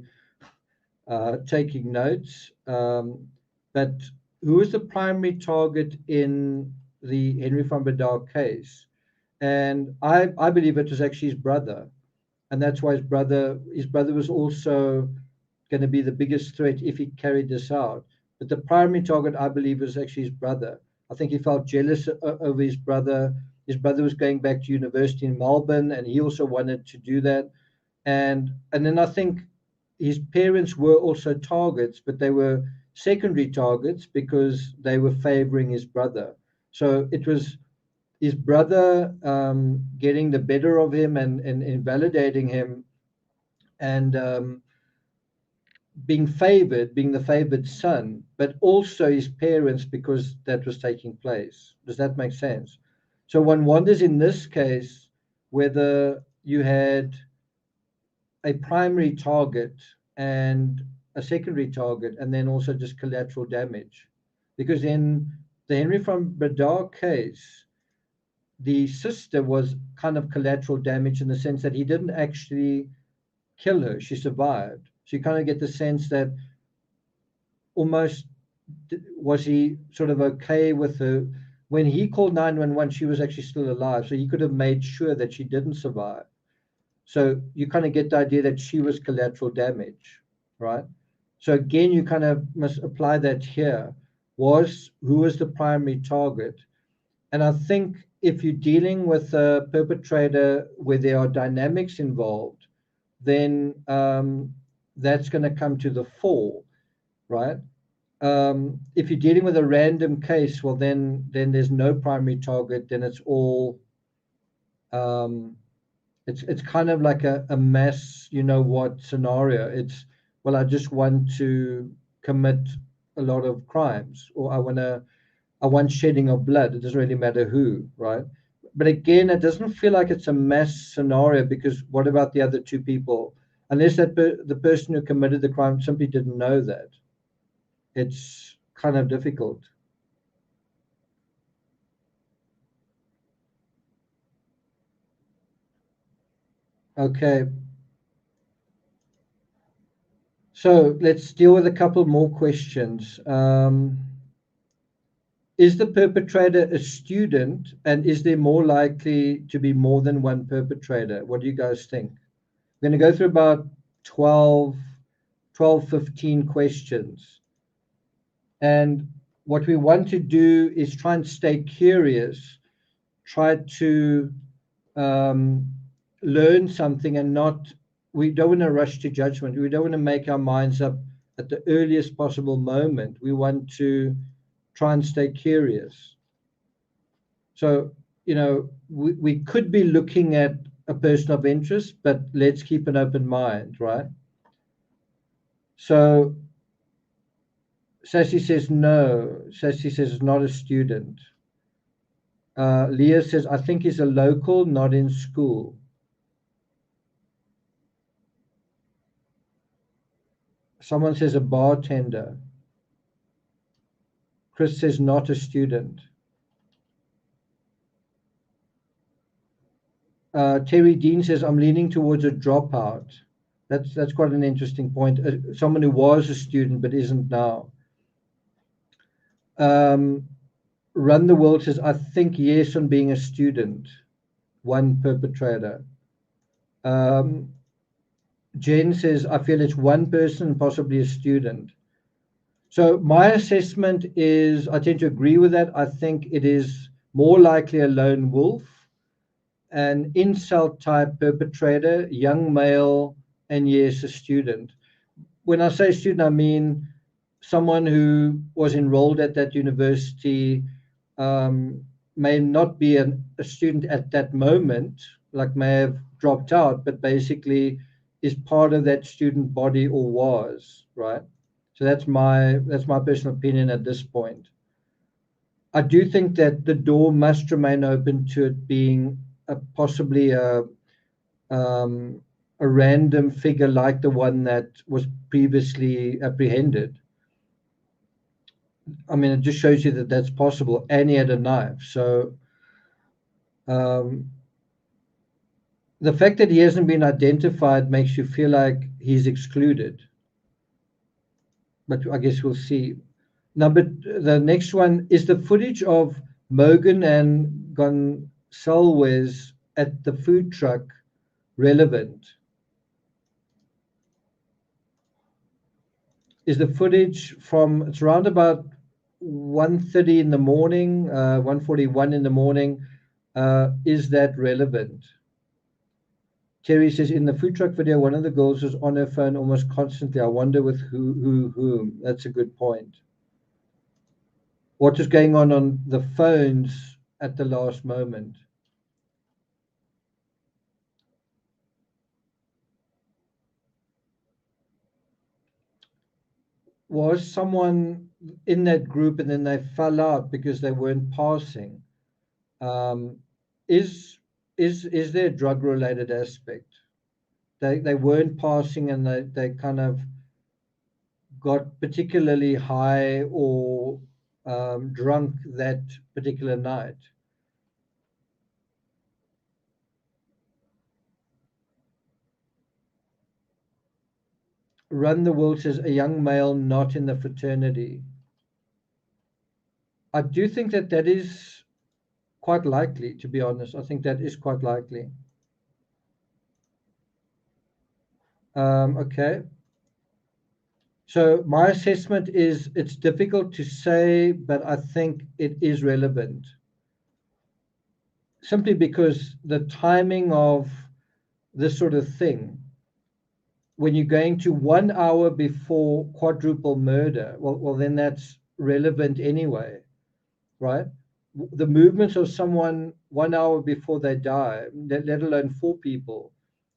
taking notes. But who is the primary target in the Henry von Bredar case? And I believe it was actually his brother, and that's why his brother was also going to be the biggest threat if he carried this out. But the primary target, I believe, was actually his brother. I think he felt jealous over his brother. His brother was going back to university in Melbourne, and he also wanted to do that. And then I think his parents were also targets, but they were secondary targets because they were favoring his brother. So it was his brother getting the better of him and invalidating him, and being the favored son, but also his parents because that was taking place. Does that make sense? So one wonders in this case whether you had a primary target and a secondary target, and then also just collateral damage. Because in the Henry von Bredar case, the sister was kind of collateral damage in the sense that he didn't actually kill her. She survived. So you kind of get the sense that almost was he sort of okay with her. When he called 911, she was actually still alive. So he could have made sure that she didn't survive. So you kind of get the idea that she was collateral damage, right? So again, you kind of must apply that here. Who was the primary target? And I think if you're dealing with a perpetrator where there are dynamics involved, then that's going to come to the fore, right? If you're dealing with a random case, well, then there's no primary target. Then it's all, it's kind of like a mass, scenario. It's, well, I just want to commit a lot of crimes, or I want shedding of blood. It doesn't really matter who, right? But again, it doesn't feel like it's a mass scenario, because what about the other 2 people? Unless the person who committed the crime simply didn't know that. It's kind of difficult. Okay. So let's deal with a couple more questions. Is the perpetrator a student, and is there more likely to be more than one perpetrator? What do you guys think? I'm going to go through about 12, 15 questions. And what we want to do is try and stay curious, try to learn something, and we don't want to rush to judgment. We don't want to make our minds up at the earliest possible moment. We want to try and stay curious. So we could be looking at a person of interest, but let's keep an open mind, right? So Sassy says no. Sassy says not a student. Leah says, I think he's a local, not in school. Someone says a bartender. Chris says not a student. Terry Dean says, I'm leaning towards a dropout. That's quite an interesting point. Someone who was a student but isn't now. Run the World says, I think yes on being a student. One perpetrator. Jen says, I feel it's one person, possibly a student. So my assessment is, I tend to agree with that. I think it is more likely a lone wolf, an incel type perpetrator, young male, and yes, a student. When I say student, I mean someone who was enrolled at that university, may not be a student at that moment, like may have dropped out, but basically is part of that student body or was, right? So that's my personal opinion at this point. I do think that the door must remain open to it being possibly a random figure like the one that was previously apprehended. I mean, it just shows you that that's possible, and he had a knife. So the fact that he hasn't been identified makes you feel like he's excluded. But I guess we'll see. The next one is the footage of Mogan and Gonsalves at the food truck relevant? Is the footage from, it's around about 1:30 in the morning, 1:41 in the morning, is that relevant? Terry says, in the food truck video, one of the girls was on her phone almost constantly. I wonder with whom. That's a good point. What is going on the phones at the last moment? Was someone in that group and then they fell out because they weren't passing? Is there a drug-related aspect? They weren't passing and they kind of got particularly high or drunk that particular night. Run the World says, a young male not in the fraternity. I do think that is quite likely, to be honest. I think that is quite likely. Okay. So my assessment is it's difficult to say, but I think it is relevant. Simply because the timing of this sort of thing, when you're going to 1 hour before quadruple murder, well, then that's relevant anyway, right? The movements of someone 1 hour before they die, let alone 4 people.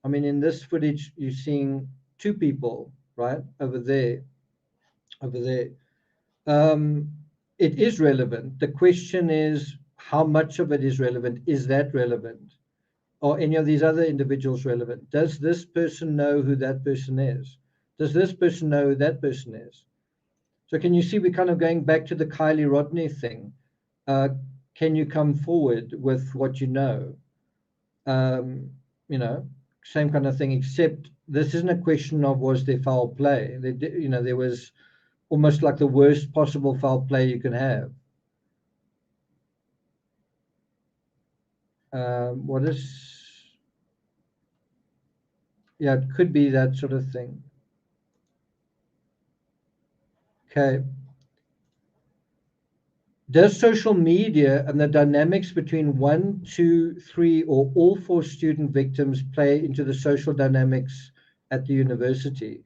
I mean, in this footage, you're seeing 2 people, right? Over there. It is relevant. The question is, how much of it is relevant? Is that relevant? Or any of these other individuals relevant? Does this person know who that person is? Does this person know who that person is? So can you see we're kind of going back to the Kylie Rodney thing? Can you come forward with what you know? Same kind of thing, except this isn't a question of was there foul play. There was almost like the worst possible foul play you can have. It could be that sort of thing. Okay. Does social media and the dynamics between 1, 2, 3, or all 4 student victims play into the social dynamics at the university?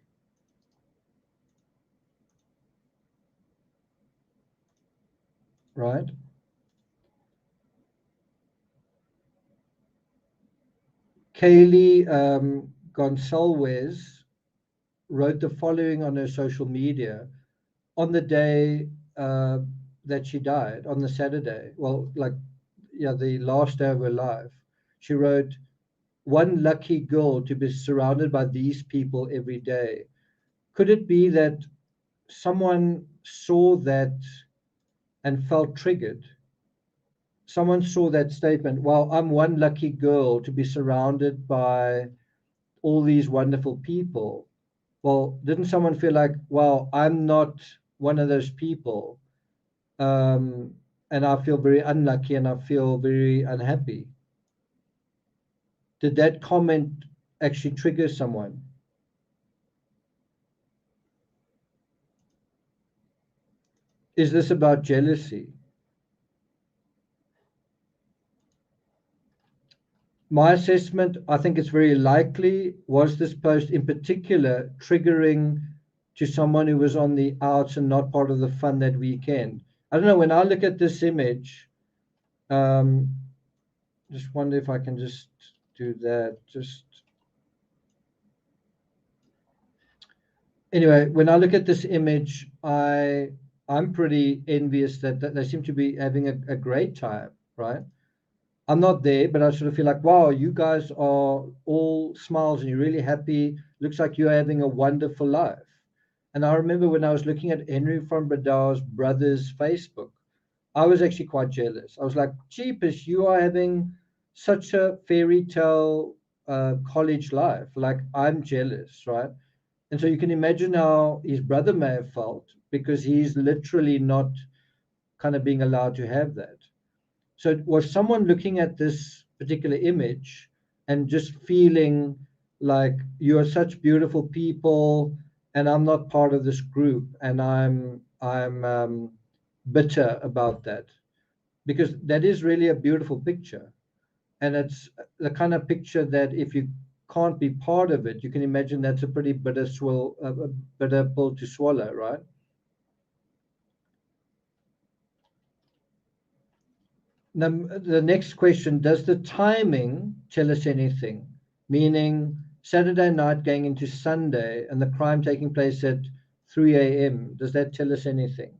Right. Kaylee Gonsalves wrote the following on her social media on the day that she died, on the Saturday. Well, like, yeah, the last day of her life. She wrote, "One lucky girl to be surrounded by these people every day. Could it be that someone saw that and felt triggered? Someone saw that statement, well, I'm one lucky girl to be surrounded by all these wonderful people. Well, didn't someone feel like, well, I'm not one of those people, and I feel very unlucky and I feel very unhappy? Did that comment actually trigger someone? Is this about jealousy? My assessment, I think it's very likely, was this post in particular triggering to someone who was on the outs and not part of the fun that weekend. I don't know, when I look at this image, just wonder if I can just do that. Anyway, when I look at this image, I'm pretty envious that they seem to be having a great time, right? I'm not there, but I sort of feel like, wow, you guys are all smiles and you're really happy. Looks like you're having a wonderful life. And I remember when I was looking at Henry von Bredau's brother's Facebook, I was actually quite jealous. I was like, jeepers, you are having such a fairy tale college life. Like, I'm jealous, right? And so you can imagine how his brother may have felt, because he's literally not kind of being allowed to have that. So was someone looking at this particular image and just feeling like, you are such beautiful people and I'm not part of this group, and I'm bitter about that? Because that is really a beautiful picture, and it's the kind of picture that if you can't be part of it, you can imagine that's a pretty bitter bitter pill to swallow, right? Now, the next question, does the timing tell us anything? Meaning Saturday night going into Sunday and the crime taking place at 3 a.m., does that tell us anything?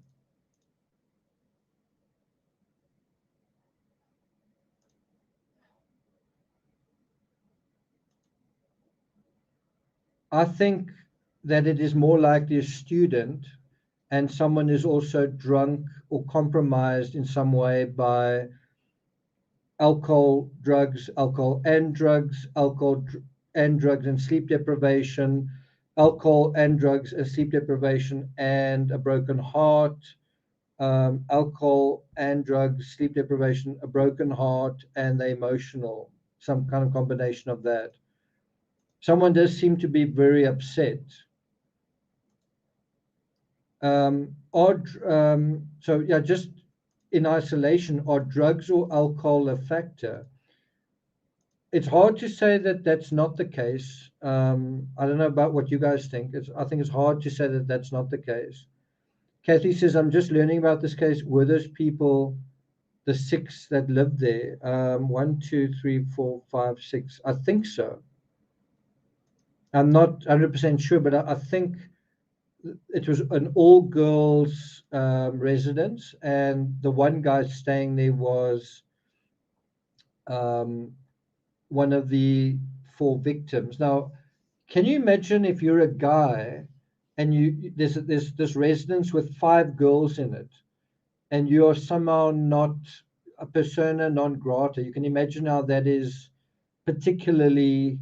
I think that it is more likely a student and someone is also drunk or compromised in some way by alcohol and sleep deprivation, alcohol and drugs and sleep deprivation and a broken heart, alcohol and drugs, sleep deprivation, a broken heart, and the emotional, some kind of combination of that. Someone does seem to be very upset. So yeah, just in isolation, are drugs or alcohol a factor? It's hard to say that that's not the case. I don't know about what you guys think. I think it's hard to say that that's not the case. Kathy says, I'm just learning about this case. Were those people the 6 that lived there? 1, 2, 3, 4, 5, 6. I think so. I'm not 100% sure, but I think it was an all-girls residence, and the one guy staying there was one of the 4 victims. Now, can you imagine if you're a guy and there's this residence with 5 girls in it, and you're somehow not a persona non grata? You can imagine how that is particularly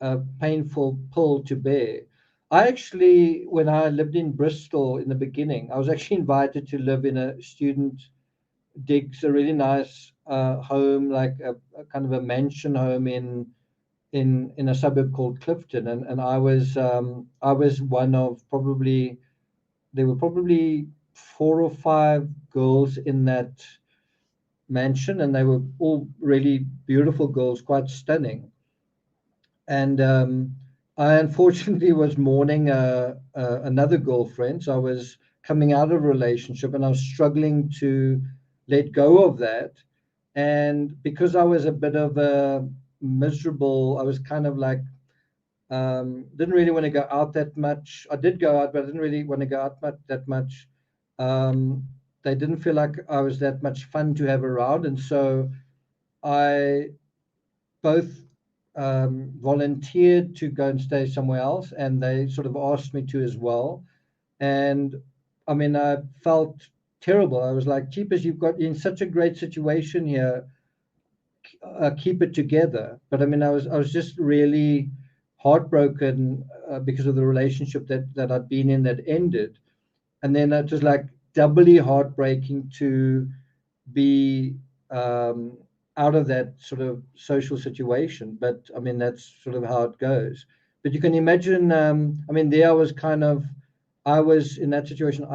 a painful pill to bear. I actually, when I lived in Bristol in the beginning, I was actually invited to live in a student digs, a really nice home, like a kind of a mansion home in a suburb called Clifton, and I was one of there were probably 4 or 5 girls in that mansion, and they were all really beautiful girls, quite stunning. And I unfortunately was mourning another girlfriend. So I was coming out of a relationship and I was struggling to let go of that. And because I was a bit of a miserable. I was kind of like, didn't really want to go out that much. I did go out, but I didn't really want to go out that much. They didn't feel like I was that much fun to have around. And so I both volunteered to go and stay somewhere else, and they sort of asked me to as well. And I mean, I felt terrible. I was like, Jeepers, you've got in such a great situation here. Keep it together. But I mean, I was just really heartbroken because of the relationship that I'd been in that ended. And then it was like doubly heartbreaking to be out of that sort of social situation. But I mean, that's sort of how it goes. But you can imagine, I mean, there I was I was in that situation.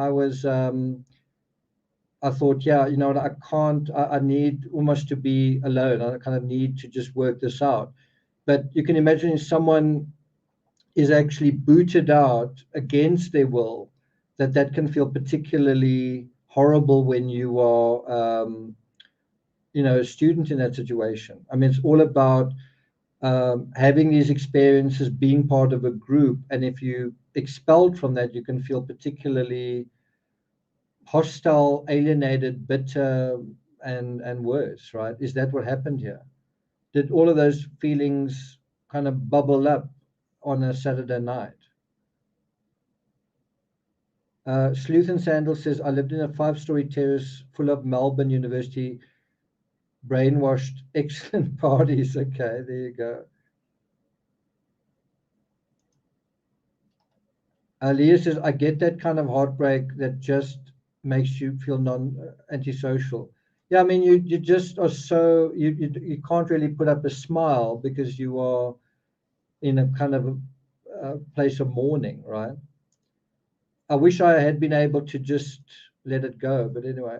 I thought, yeah, you know what, I need almost to be alone. I kind of need to just work this out. But you can imagine if someone is actually booted out against their will, that can feel particularly horrible when you are, a student in that situation. I mean, it's all about having these experiences, being part of a group. And if you expelled from that, you can feel particularly hostile, alienated, bitter, and worse, right? Is that what happened here? Did all of those feelings kind of bubble up on a Saturday night? Sleuth and Sandal says, I lived in a 5-story terrace full of Melbourne University brainwashed, excellent parties. Okay, there you go. Leah says, I get that kind of heartbreak that just makes you feel antisocial. Yeah, I mean, you just are so, you can't really put up a smile because you are in a kind of a place of mourning, right? I wish I had been able to just let it go, but anyway.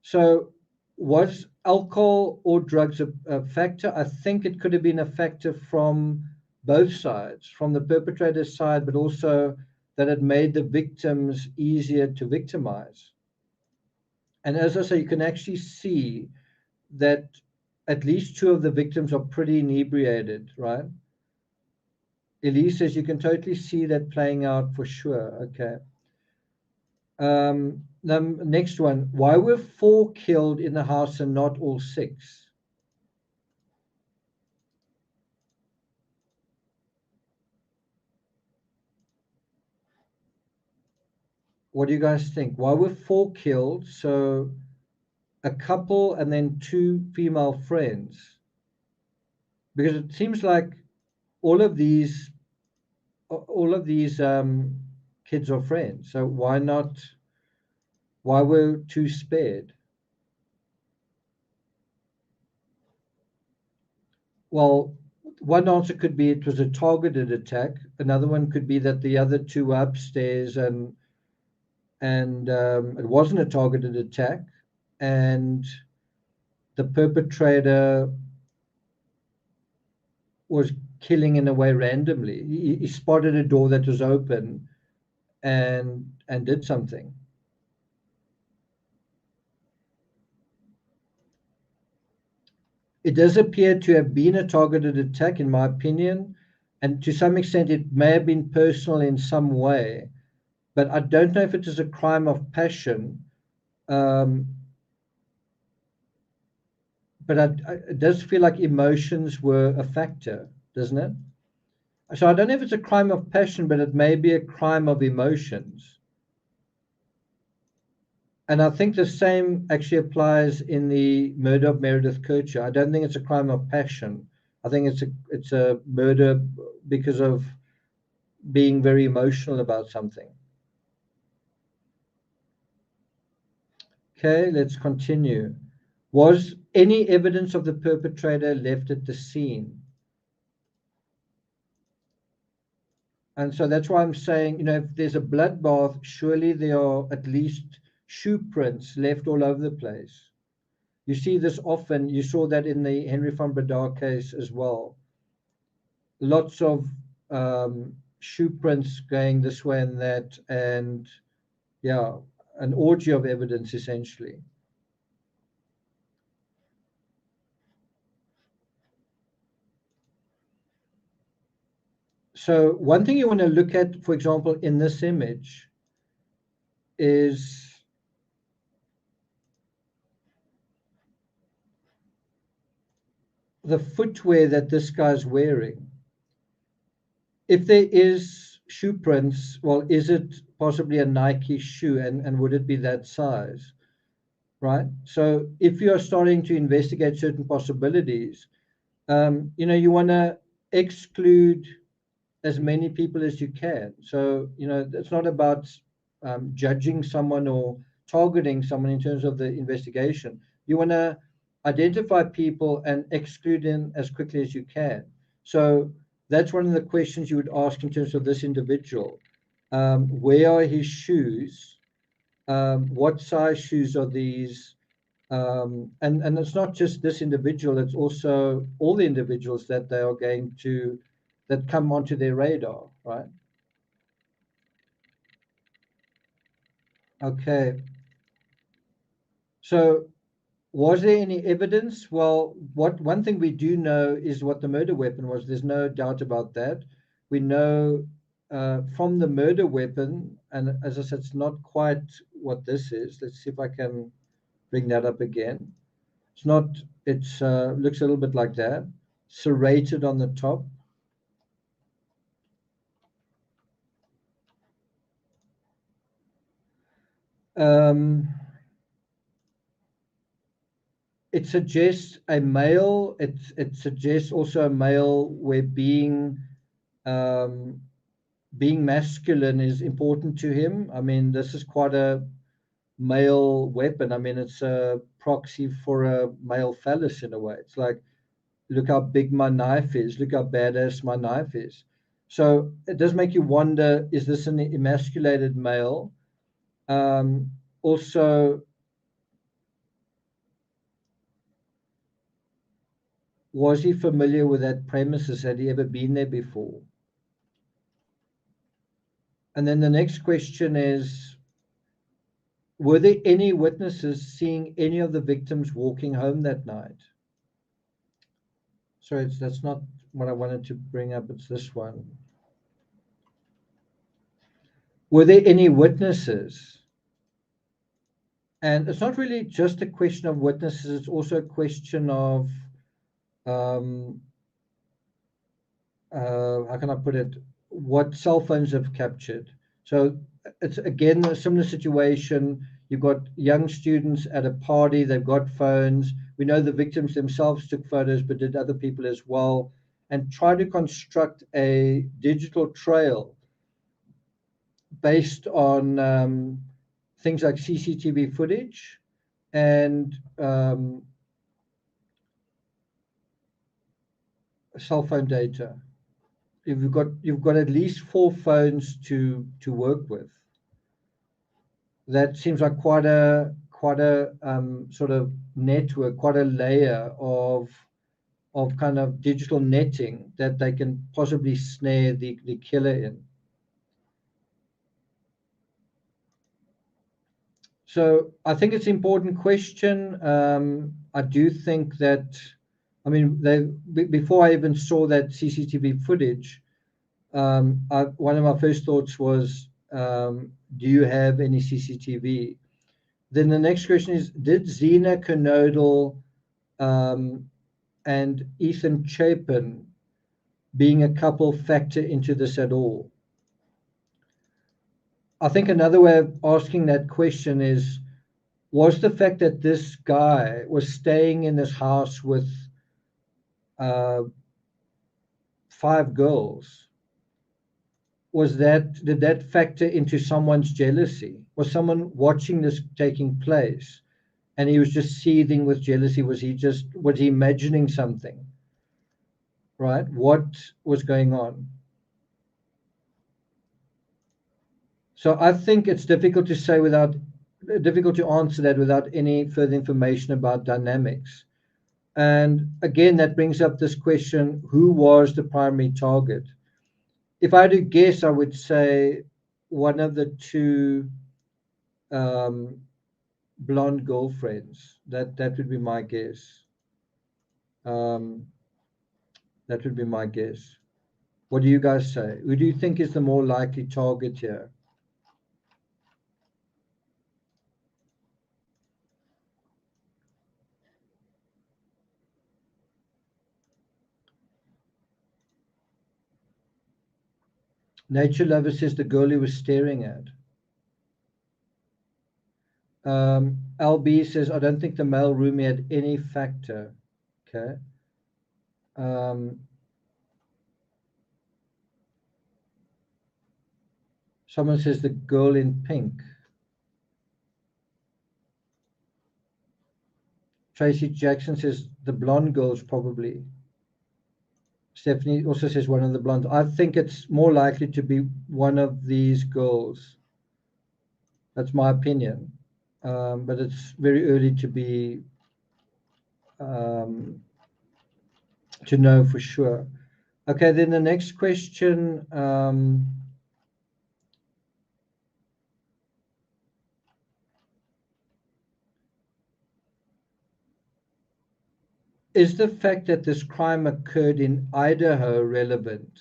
So was alcohol or drugs a factor? I think it could have been a factor from both sides, from the perpetrator's side, but also that it made the victims easier to victimize. And as I say, you can actually see that at least 2 of the victims are pretty inebriated, right? Elise says you can totally see that playing out for sure. Okay. The next one. Why were 4 killed in the house and not all 6? What do you guys think? Why were 4 killed? So a couple and then 2 female friends. Because it seems like all of these kids are friends. So why were 2 spared? Well, one answer could be it was a targeted attack. Another one could be that the other 2 were upstairs and it wasn't a targeted attack, and the perpetrator was killing in a way randomly. He spotted a door that was open and did something. It does appear to have been a targeted attack, in my opinion, and to some extent it may have been personal in some way, but I don't know if it is a crime of passion. But it does feel like emotions were a factor, doesn't it? So I don't know if it's a crime of passion, but it may be a crime of emotions. And I think the same actually applies in the murder of Meredith Kircher. I don't think it's a crime of passion. I think it's a murder because of being very emotional about something. Okay, let's continue. Was any evidence of the perpetrator left at the scene? And so that's why I'm saying, you know, if there's a bloodbath, surely there are at least shoe prints left all over the place. You see this often. You saw that in the Henry van Breda case as well. Lots of shoe prints going this way and that, and yeah, an orgy of evidence essentially. 。So one thing you want to look at, for example, in this image is the footwear that this guy's wearing. If there is shoe prints, well, is it possibly a Nike shoe, and would it be that size, right? So if you're starting to investigate certain possibilities, you want to exclude as many people as you can. So, it's not about judging someone or targeting someone in terms of the investigation. You want to identify people and exclude them as quickly as you can. So that's one of the questions you would ask in terms of this individual. Where are his shoes? What size shoes are these? And it's not just this individual, it's also all the individuals that they are going to, that come onto their radar, right? Okay. So was there any evidence? Well, one thing we do know is what the murder weapon was. There's no doubt about that. We know from the murder weapon, and as I said, it's not quite what this is. Let's see if I can bring that up again. It's not, it's looks a little bit like that. Serrated on the top. It suggests a male. It suggests also a male where being masculine is important to him. I mean, this is quite a male weapon. I mean, it's a proxy for a male phallus in a way. It's like, look how big my knife is. Look how badass my knife is. So it does make you wonder, is this an emasculated male? Also, was he familiar with that premises? Had he ever been there before? And then the next question is, were there any witnesses seeing any of the victims walking home that night? Sorry, that's not what I wanted to bring up. It's this one. Were there any witnesses? And it's not really just a question of witnesses. It's also a question of, how can I put it? What cell phones have captured. So it's again a similar situation. You've got young students at a party, they've got phones. We know the victims themselves took photos, but did other people as well, and try to construct a digital trail based on things like CCTV footage and cell phone data. You've got at least 4 phones to work with. That seems like quite a sort of network, quite a layer of kind of digital netting that they can possibly snare the killer in. So I think it's an important question. I do think that, I mean, before I even saw that CCTV footage, one of my first thoughts was, do you have any CCTV? Then the next question is, did Zena Kernodle and Ethan Chapin being a couple factor into this at all? I think another way of asking that question is, was the fact that this guy was staying in this house with 5 girls, did that factor into someone's jealousy? Was someone watching this taking place and he was just seething with jealousy? Was he imagining something? Right? What was going on? So I think it's difficult to answer that without any further information about dynamics. And again, that brings up this question, who was the primary target? If I had to guess, I would say one of the 2 blonde girlfriends. That would be my guess. That would be my guess. What do you guys say? Who do you think is the more likely target here? Nature Lover says the girl he was staring at. LB says, I don't think the male roomie had any factor. Okay. Someone says the girl in pink. Tracy Jackson says the blonde girls probably. Stephanie also says one of the blondes. I think it's more likely to be one of these girls. That's my opinion. But it's very early to be to know for sure. Okay, then the next question. Is the fact that this crime occurred in Idaho relevant?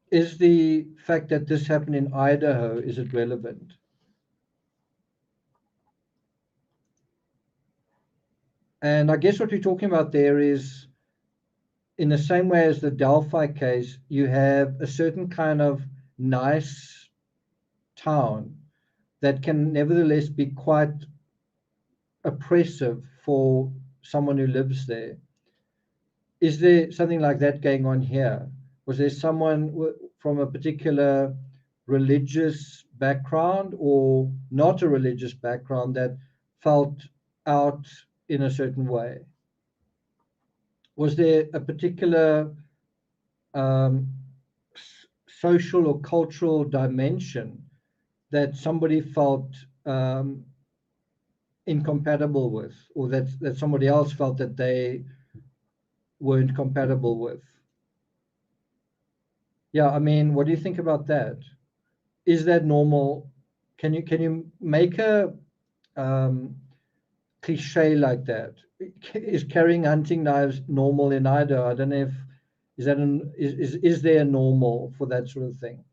Is the fact that this happened in Idaho, is it relevant? And I guess what we're talking about there is, in the same way as the Delphi case, you have a certain kind of nice town that can nevertheless be quite oppressive for someone who lives there. Is there something like that going on here? Was there someone from a particular religious background or not a religious background that felt out in a certain way? Was there a particular social or cultural dimension that somebody felt incompatible with, or that somebody else felt that they weren't compatible with? Yeah, I mean, what do you think about that? Is that normal? Can you make a cliche like that? Is carrying hunting knives normal in Idaho? I don't know if is there a normal for that sort of thing?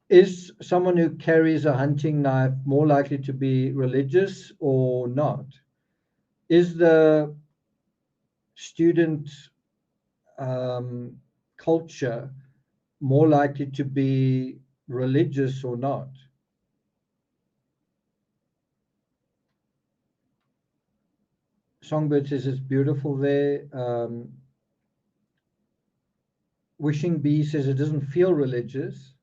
Is someone who carries a hunting knife more likely to be religious or not? Is the student culture more likely to be religious or not? Songbird says it's beautiful there. Wishing Bee says it doesn't feel religious.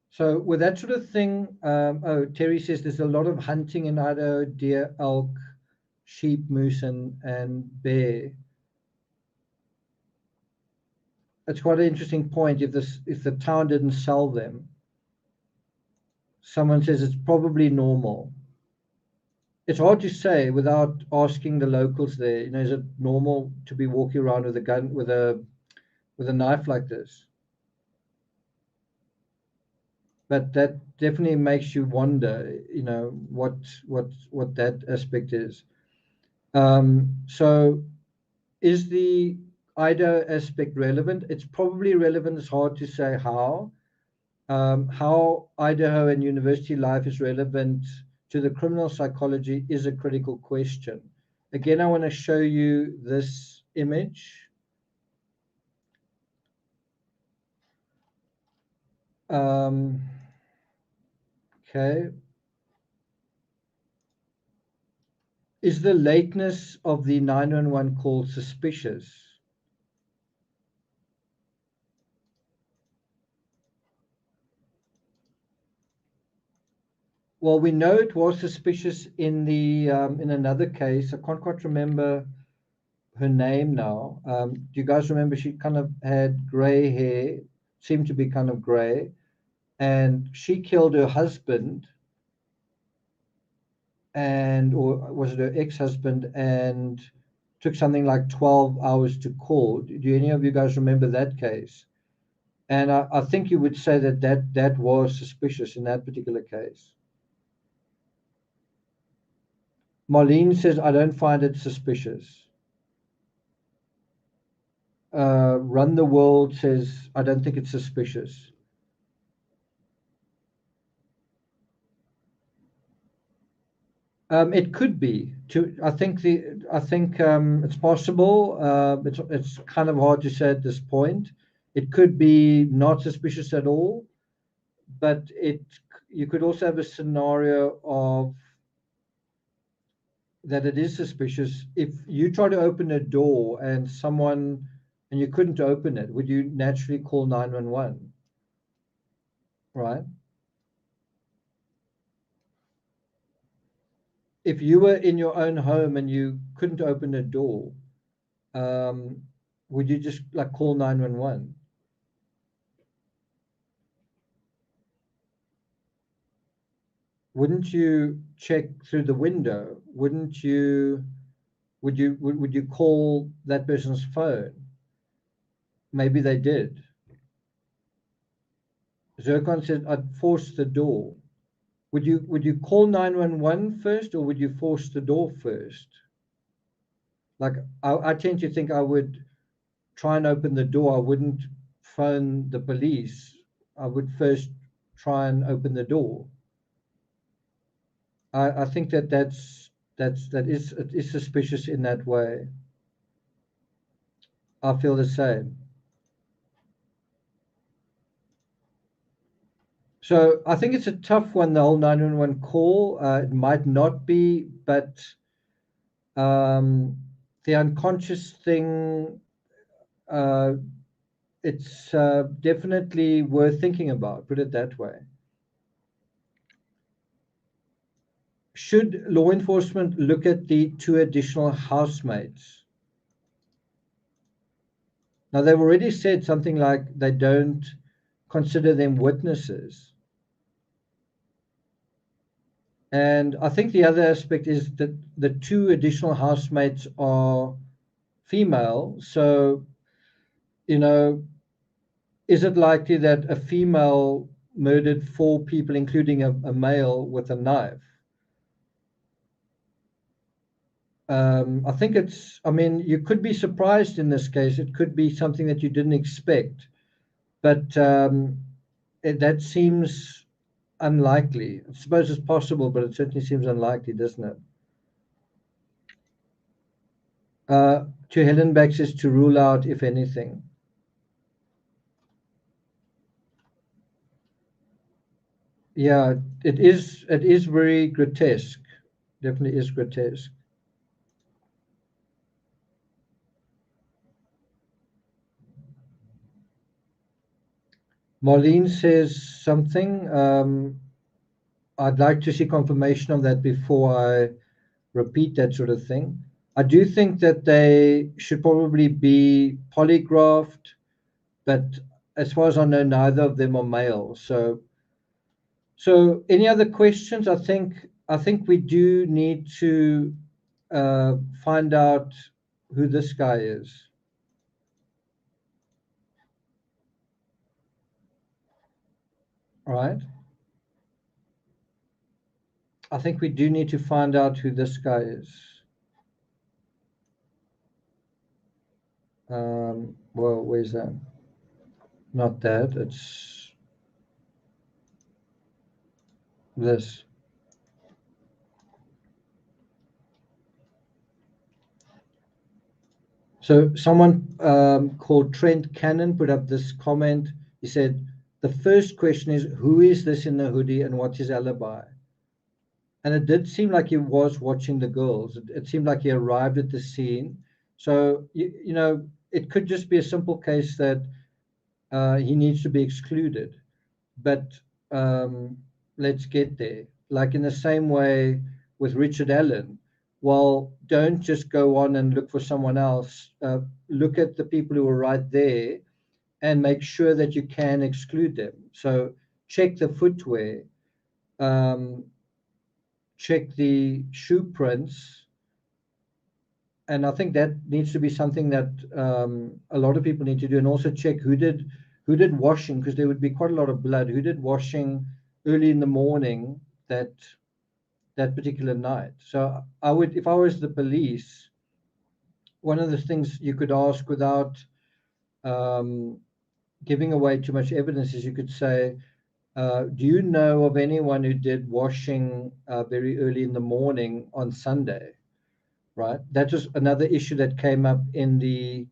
So with that sort of thing, oh, Terry says there's a lot of hunting in Idaho, deer, elk, sheep, moose, and bear. It's quite an interesting point. If the town didn't sell them, someone says it's probably normal. It's hard to say without asking the locals there. You know, is it normal to be walking around with a gun, with a knife like this? But that definitely makes you wonder, you know, what that aspect is. So is the Idaho aspect relevant? It's probably relevant. It's hard to say how. How Idaho and university life is relevant to the criminal psychology is a critical question. Again, I want to show you this image. Okay. Is the lateness of the 911 call suspicious? Well, we know it was suspicious in the in another case. I can't quite remember her name now. Do you guys remember? She kind of had gray hair, seemed to be kind of gray, and she killed her husband, or was it her ex-husband? And took something like 12 hours to call. Do any of you guys remember that case? And I think you would say that was suspicious in that particular case. Marlene says, I don't find it suspicious. Run the World says, I don't think it's suspicious. It could be. I think it's possible. It's kind of hard to say at this point. It could be not suspicious at all, but you could also have a scenario of that it is suspicious. If you try to open a door and you couldn't open it, would you naturally call 911? Right? If you were in your own home and you couldn't open a door, would you just like call 911? Wouldn't you check through the window? Would you call that person's phone? Maybe they did. Zircon said, I'd force the door. Would you call 911 first, or would you force the door first? Like, I tend to think I would try and open the door. I wouldn't phone the police. I would first try and open the door. I think it is suspicious in that way. I feel the same. So I think it's a tough one, the whole 911 call. It might not be, but the unconscious thing, it's definitely worth thinking about, put it that way. Should law enforcement look at the 2 additional housemates? Now, they've already said something like they don't consider them witnesses. And I think the other aspect is that the 2 additional housemates are female. So, is it likely that a female murdered 4 people, including a male, with a knife? I think you could be surprised in this case. It could be something that you didn't expect, but that seems unlikely. I suppose it's possible, but it certainly seems unlikely, doesn't it? To Helen Beck says to rule out, if anything. Yeah, it is very grotesque. Definitely is grotesque. Marlene says something. I'd like to see confirmation of that before I repeat that sort of thing. I do think that they should probably be polygraphed, but as far as I know, neither of them are male. So any other questions? I think we do need to find out who this guy is. All right. I think we do need to find out who this guy is. Well, where's that? Not that, it's this. So someone called Trent Cannon put up this comment. He said, the first question is, who is this in the hoodie and what's his alibi? And it did seem like he was watching the girls. It seemed like he arrived at the scene. So, it could just be a simple case that he needs to be excluded. But let's get there. Like in the same way with Richard Allen. Well, don't just go on and look for someone else. Look at the people who are right there and make sure that you can exclude them. So check the footwear, check the shoe prints, And I think that needs to be something that a lot of people need to do, and also check who did washing, because there would be quite a lot of blood. Who did washing early in the morning that particular night? So I would, if I was the police, one of the things you could ask without giving away too much evidence is you could say, do you know of anyone who did washing very early in the morning on Sunday? Right. That was another issue that came up in the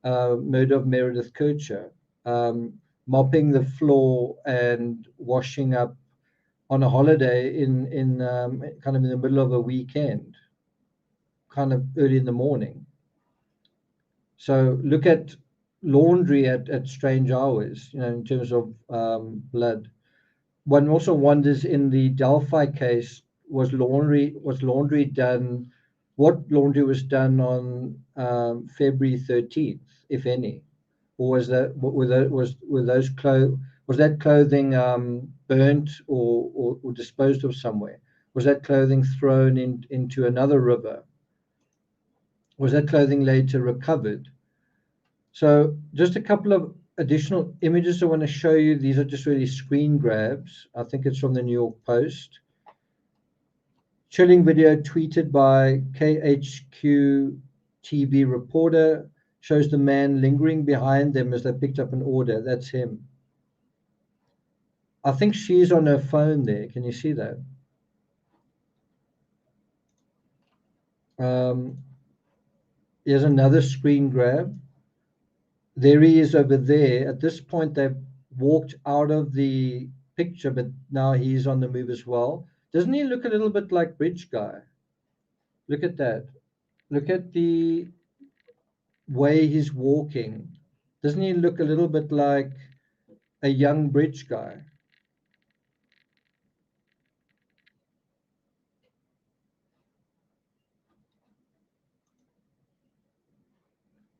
murder of Meredith Kircher, mopping the floor and washing up on a holiday in kind of in the middle of a weekend, kind of early in the morning. So look at laundry at strange hours, you know, in terms of blood. One also wonders, in the Delphi case, was laundry done? What laundry was done on February 13th, if any, or was that was that clothing burnt or disposed of somewhere? Was that clothing thrown into another river? Was that clothing later recovered? So just a couple of additional images I want to show you. These are just really screen grabs. I think it's from the New York Post. Chilling video tweeted by KHQ TV reporter shows the man lingering behind them as they picked up an order. That's him. I think she's on her phone there. Can you see that? Here's another screen grab. There he is over there. At this point, they've walked out of the picture, but now he's on the move as well. Doesn't he look a little bit like Bridge Guy? Look at that. Look at the way he's walking. Doesn't he look a little bit like a young Bridge Guy?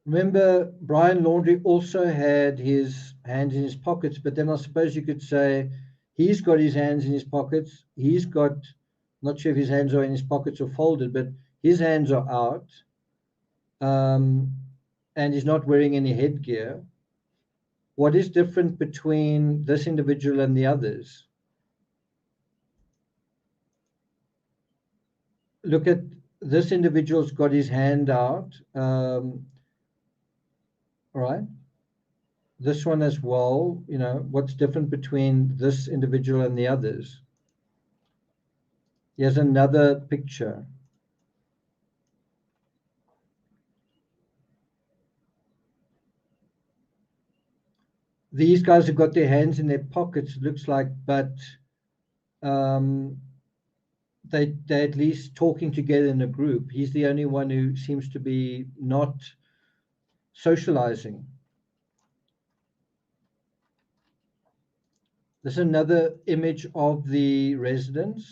Remember, Brian Laundrie also had his hands in his pockets, but then I suppose you could say he's got his hands in his pockets. He's got, not sure if his hands are in his pockets or folded, but his hands are out. And he's not wearing any headgear. What is different between this individual and the others? Look at this individual's got his hand out. All right. This one as well, you know, what's different between this individual and the others? Here's another picture. These guys have got their hands in their pockets, it looks like, but they're at least talking together in a group. He's the only one who seems to be not socializing. This is another image of the residence.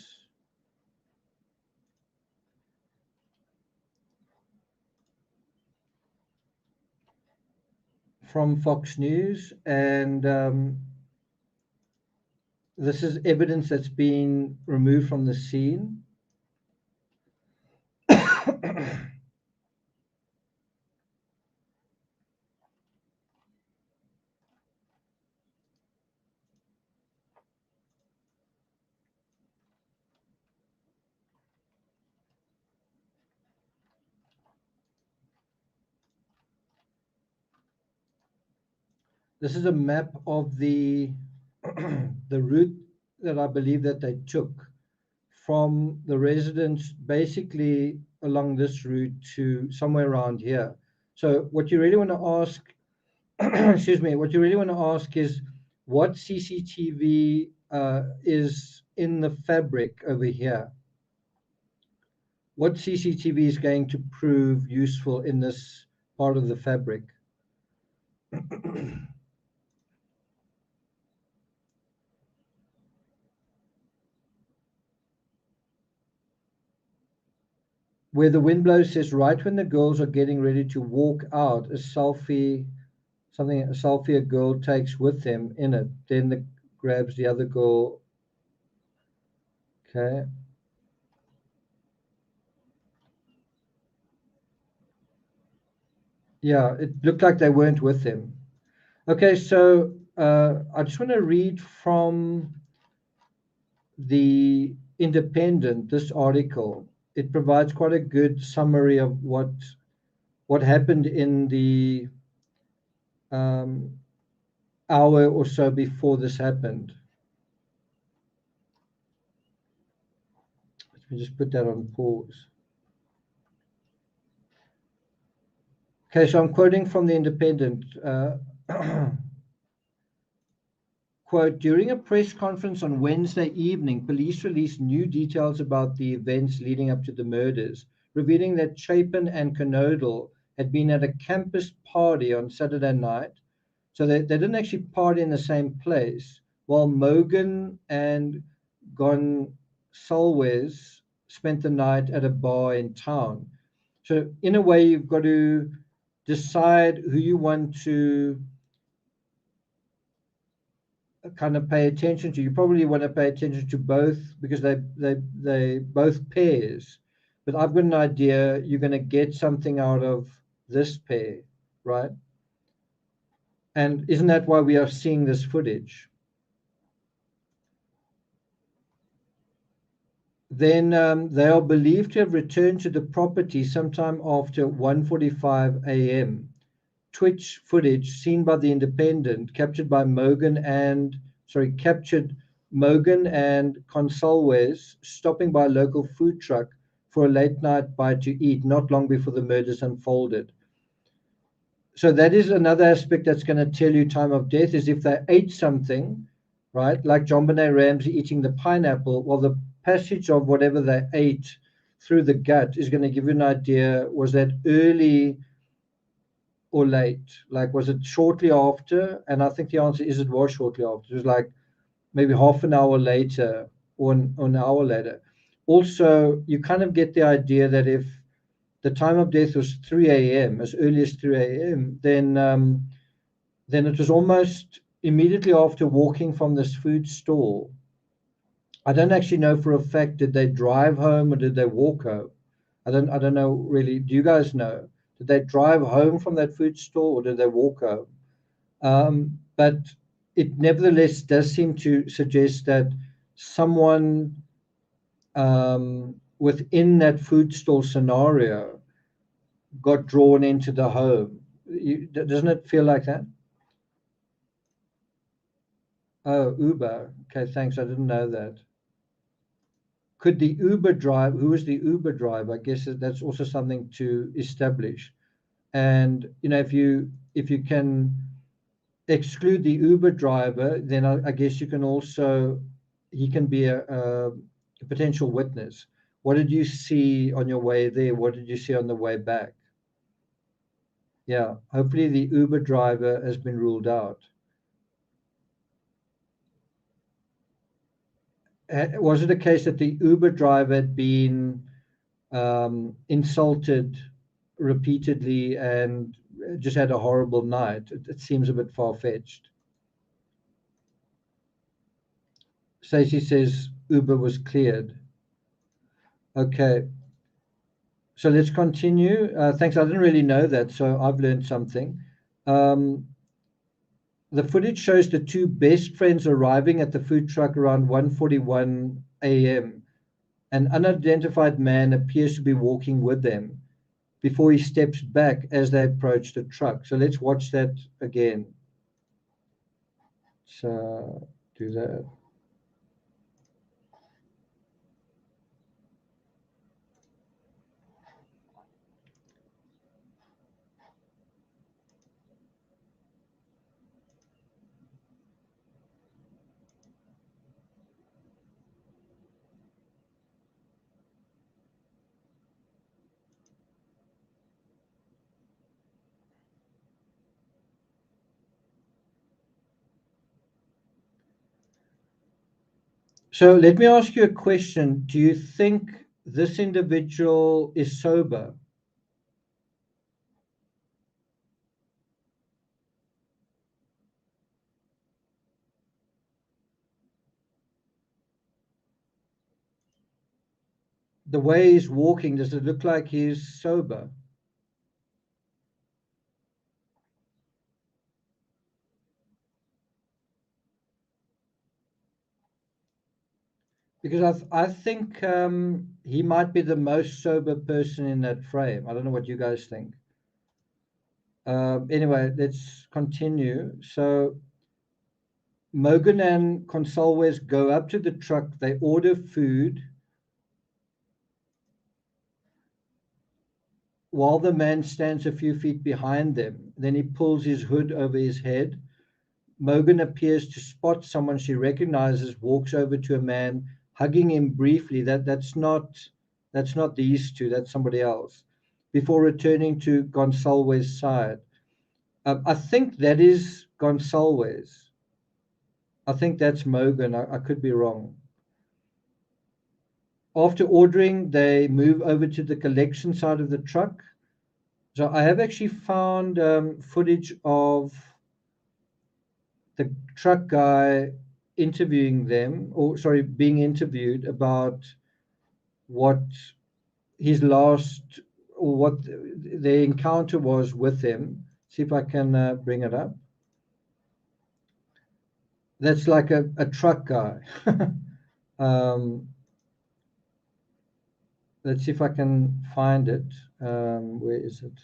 From Fox News, and this is evidence that's been removed from the scene. This is a map of the the route that I believe that they took from the residence, basically along this route to somewhere around here. So what you really want to ask, excuse me, what you really want to ask is what CCTV is in the fabric over here? What CCTV is going to prove useful in this part of the fabric? Where the wind blows says, right when the girls are getting ready to walk out, a selfie a girl takes with them in it, then grabs the other girl. Okay. Yeah, it looked like they weren't with him. Okay, so I just want to read from the Independent, this article. It provides quite a good summary of what happened in the hour or so before this happened. Let me just put that on pause. Okay, so I'm quoting from the Independent. Quote, during a press conference on Wednesday evening, police released new details about the events leading up to the murders, revealing that Chapin and Knodel had been at a campus party on Saturday night. So they didn't actually party in the same place, while Mogan and Gonsalves spent the night at a bar in town. So in a way, you've got to decide who you want to kind of pay attention to. You probably want to pay attention to both because they both pairs. But I've got an idea you're going to get something out of this pair, right? And isn't that why we are seeing this footage? Then they are believed to have returned to the property sometime after 1:45 a.m. Twitch footage seen by the Independent captured Mogan and Consalves stopping by a local food truck for a late night bite to eat not long before the murders unfolded. So that is another aspect that's going to tell you time of death is if they ate something, right? Like JonBenet Ramsey eating the pineapple, well, the passage of whatever they ate through the gut is going to give you an idea, was that early or late? Like, was it shortly after? And I think the answer is it was shortly after. It was like maybe half an hour later or an hour later. Also, you kind of get the idea that if the time of death was 3 a.m., as early as 3 a.m., then it was almost immediately after walking from this food store. I don't actually know for a fact, did they drive home or did they walk home? I don't know really. Do you guys know? Did they drive home from that food store or did they walk home? But it nevertheless does seem to suggest that someone within that food store scenario got drawn into the home. Doesn't it feel like that? Oh, Uber. Okay, thanks. I didn't know that. Could the Uber driver, who is the Uber driver? I guess that's also something to establish. And if you can exclude the Uber driver, then I guess you can also, he can be a potential witness. What did you see on your way there? What did you see on the way back? Yeah, hopefully the Uber driver has been ruled out. Was it a case that the Uber driver had been insulted repeatedly and just had a horrible night? It seems a bit far-fetched. Stacey says Uber was cleared. Okay. So let's continue. Thanks. I didn't really know that, so I've learned something. The footage shows the two best friends arriving at the food truck around 1:41 a.m. An unidentified man appears to be walking with them before he steps back as they approach the truck. So let's watch that again. So do that. So let me ask you a question. Do you think this individual is sober? The way he's walking, does it look like he's sober? because I think he might be the most sober person in that frame. I don't know what you guys think. Anyway, let's continue. So Mogan and Consalves go up to the truck. They order food while the man stands a few feet behind them. Then he pulls his hood over his head. Mogan appears to spot someone she recognizes, walks over to a man, hugging him briefly. That's not these two, that's somebody else, before returning to Gonsalves' side. I think that is Gonsalves. I think that's Mogan. I could be wrong. After ordering, they move over to the collection side of the truck. So I have actually found footage of the truck guy interviewing them, or sorry, being interviewed about what his last, or what the encounter was with them. See if I can bring it up. That's like a truck guy. Let's see if I can find it. Where is it?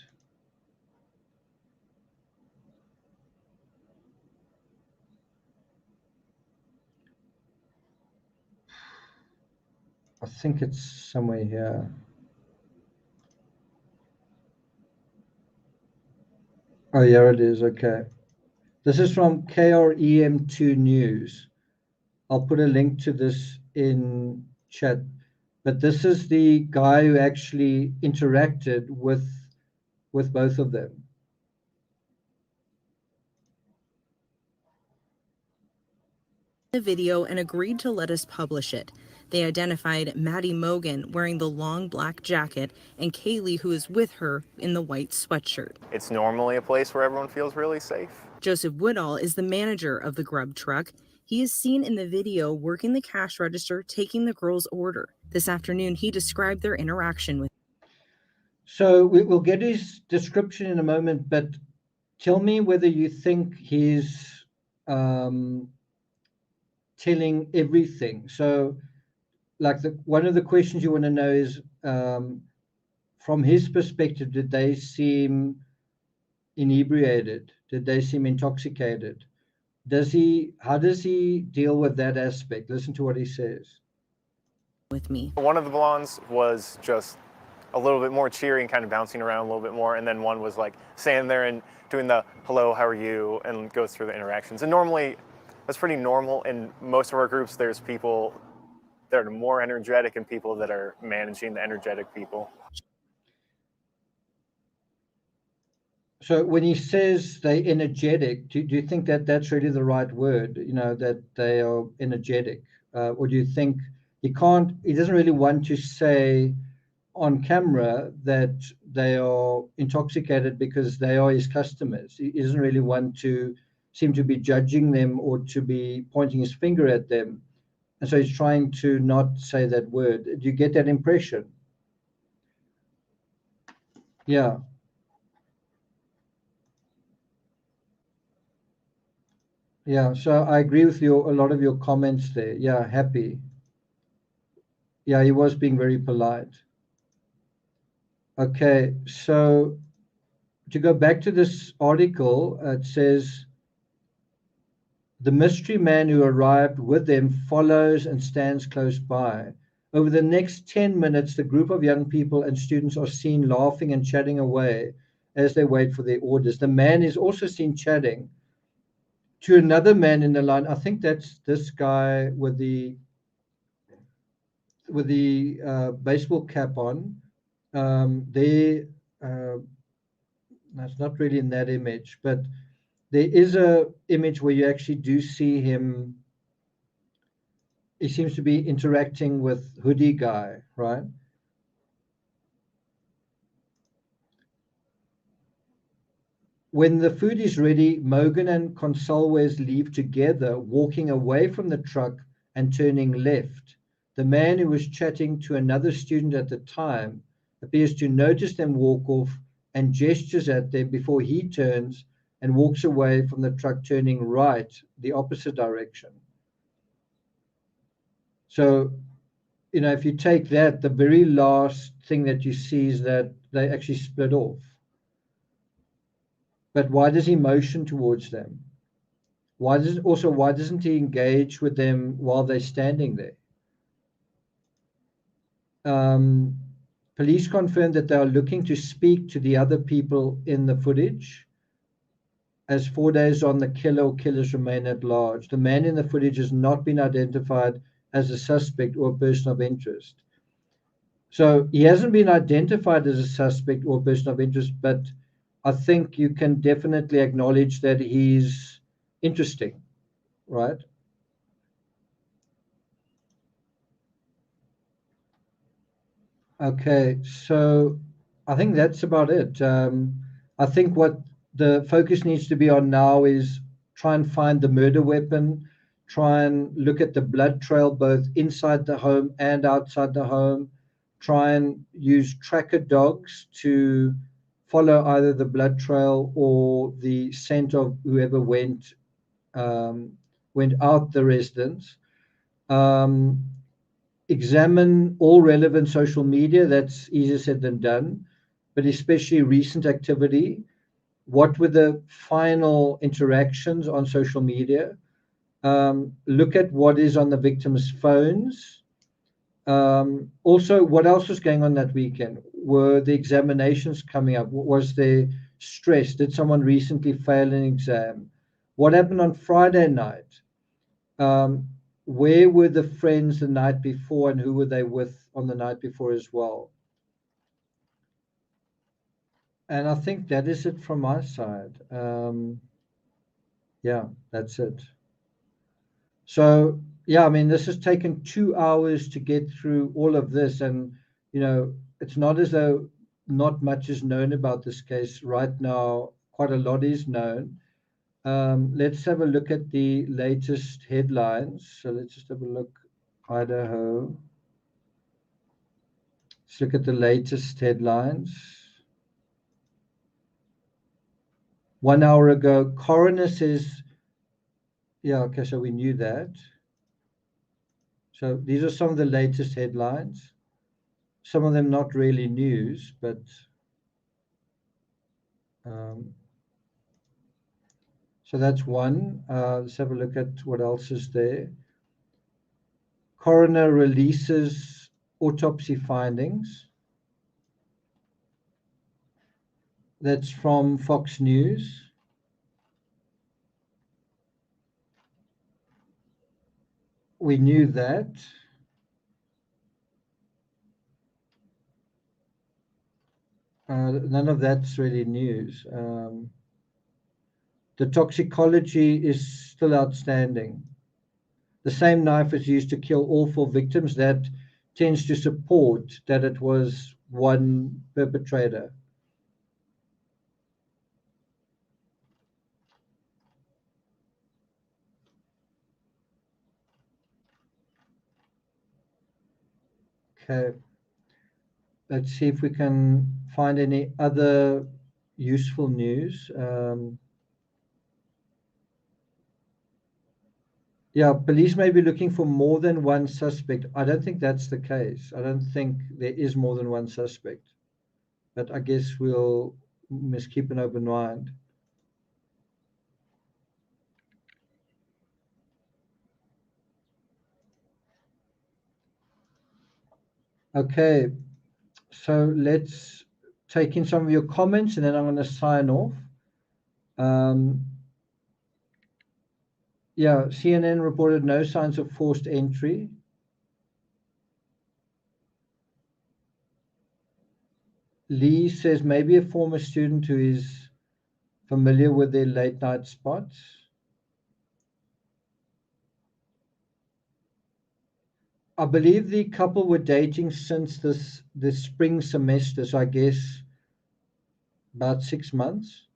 I think it's somewhere here. Oh, here it is. Okay. This is from KREM2 News. I'll put a link to this in chat. But this is the guy who actually interacted with both of them. The video and agreed to let us publish it. They identified Maddie Mogan wearing the long black jacket and Kaylee, who is with her, in the white sweatshirt. It's normally a place where everyone feels really safe. Joseph Woodall is the manager of the grub truck. He is seen in the video working the cash register, taking the girl's order. This afternoon, he described their interaction with. So we'll get his description in a moment, but tell me whether you think he's telling everything. So like one of the questions you want to know is, from his perspective, did they seem inebriated? Did they seem intoxicated? How does he deal with that aspect? Listen to what he says. With me. One of the blondes was just a little bit more cheery and kind of bouncing around a little bit more, and then one was like standing there and doing the hello, how are you, and goes through the interactions. And normally that's pretty normal. In most of our groups, there's people that are more energetic and people that are managing the energetic people. So when he says they're energetic, do you think that that's really the right word? You know, that they are energetic, or do you think he doesn't really want to say on camera that they are intoxicated because they are his customers? He doesn't really want to seem to be judging them or to be pointing his finger at them, and so he's trying to not say that word. Do you get that impression? Yeah. Yeah, so I agree with you, a lot of your comments there. Yeah, happy. Yeah, he was being very polite. Okay, so to go back to this article, it says, the mystery man who arrived with them follows and stands close by. Over the next 10 minutes, the group of young people and students are seen laughing and chatting away as they wait for their orders. The man is also seen chatting to another man in the line. I think that's this guy with the baseball cap on. That's not really in that image, but there is a image where you actually do see him. He seems to be interacting with Hoodie Guy, right? When the food is ready, Mogan and Consalves leave together, walking away from the truck and turning left. The man who was chatting to another student at the time appears to notice them walk off and gestures at them before he turns and walks away from the truck, turning right, the opposite direction. So you know, if you take that, the very last thing that you see is that they actually split off. But why does he motion towards them? Why doesn't he engage with them while they're standing there? Police confirmed that they are looking to speak to the other people in the footage. As 4 days on, the killer or killers remain at large. The man in the footage has not been identified as a suspect or a person of interest. So he hasn't been identified as a suspect or a person of interest, but I think you can definitely acknowledge that he's interesting, right? Okay, so I think that's about it. I think what the focus needs to be on now is try and find the murder weapon, try and look at the blood trail both inside the home and outside the home, try and use tracker dogs to follow either the blood trail or the scent of whoever went out the residence. Examine all relevant social media. That's easier said than done, but especially recent activity. What were the final interactions on social media? Look at what is on the victim's phones. Also, what else was going on that weekend? Were the examinations coming up? Was there stress? Did someone recently fail an exam? What happened on Friday night? Where were the friends the night before and who were they with on the night before as well? And I think that is it from my side. Yeah, that's it. So, yeah, I mean, this has taken 2 hours to get through all of this. And, you know, it's not as though not much is known about this case right now. Quite a lot is known. Let's have a look at the latest headlines. So let's just have a look. Idaho. Let's look at the latest headlines. 1 hour ago, coroner says, yeah, okay, so we knew that. So these are some of the latest headlines. Some of them not really news, but so that's one. Let's have a look at what else is there. Coroner releases autopsy findings. That's from Fox News. We knew that. None of that's really news. The toxicology is still outstanding. The same knife is used to kill all 4 victims. That tends to support that it was one perpetrator. Okay. Let's see if we can find any other useful news. Yeah, police may be looking for more than one suspect. I don't think that's the case. I don't think there is more than one suspect. But I guess we must keep an open mind. Okay, so let's take in some of your comments and then I'm going to sign off. Yeah, CNN reported no signs of forced entry. Lee says maybe a former student who is familiar with their late night spots. I believe the couple were dating since the spring semester, so I guess about 6 months.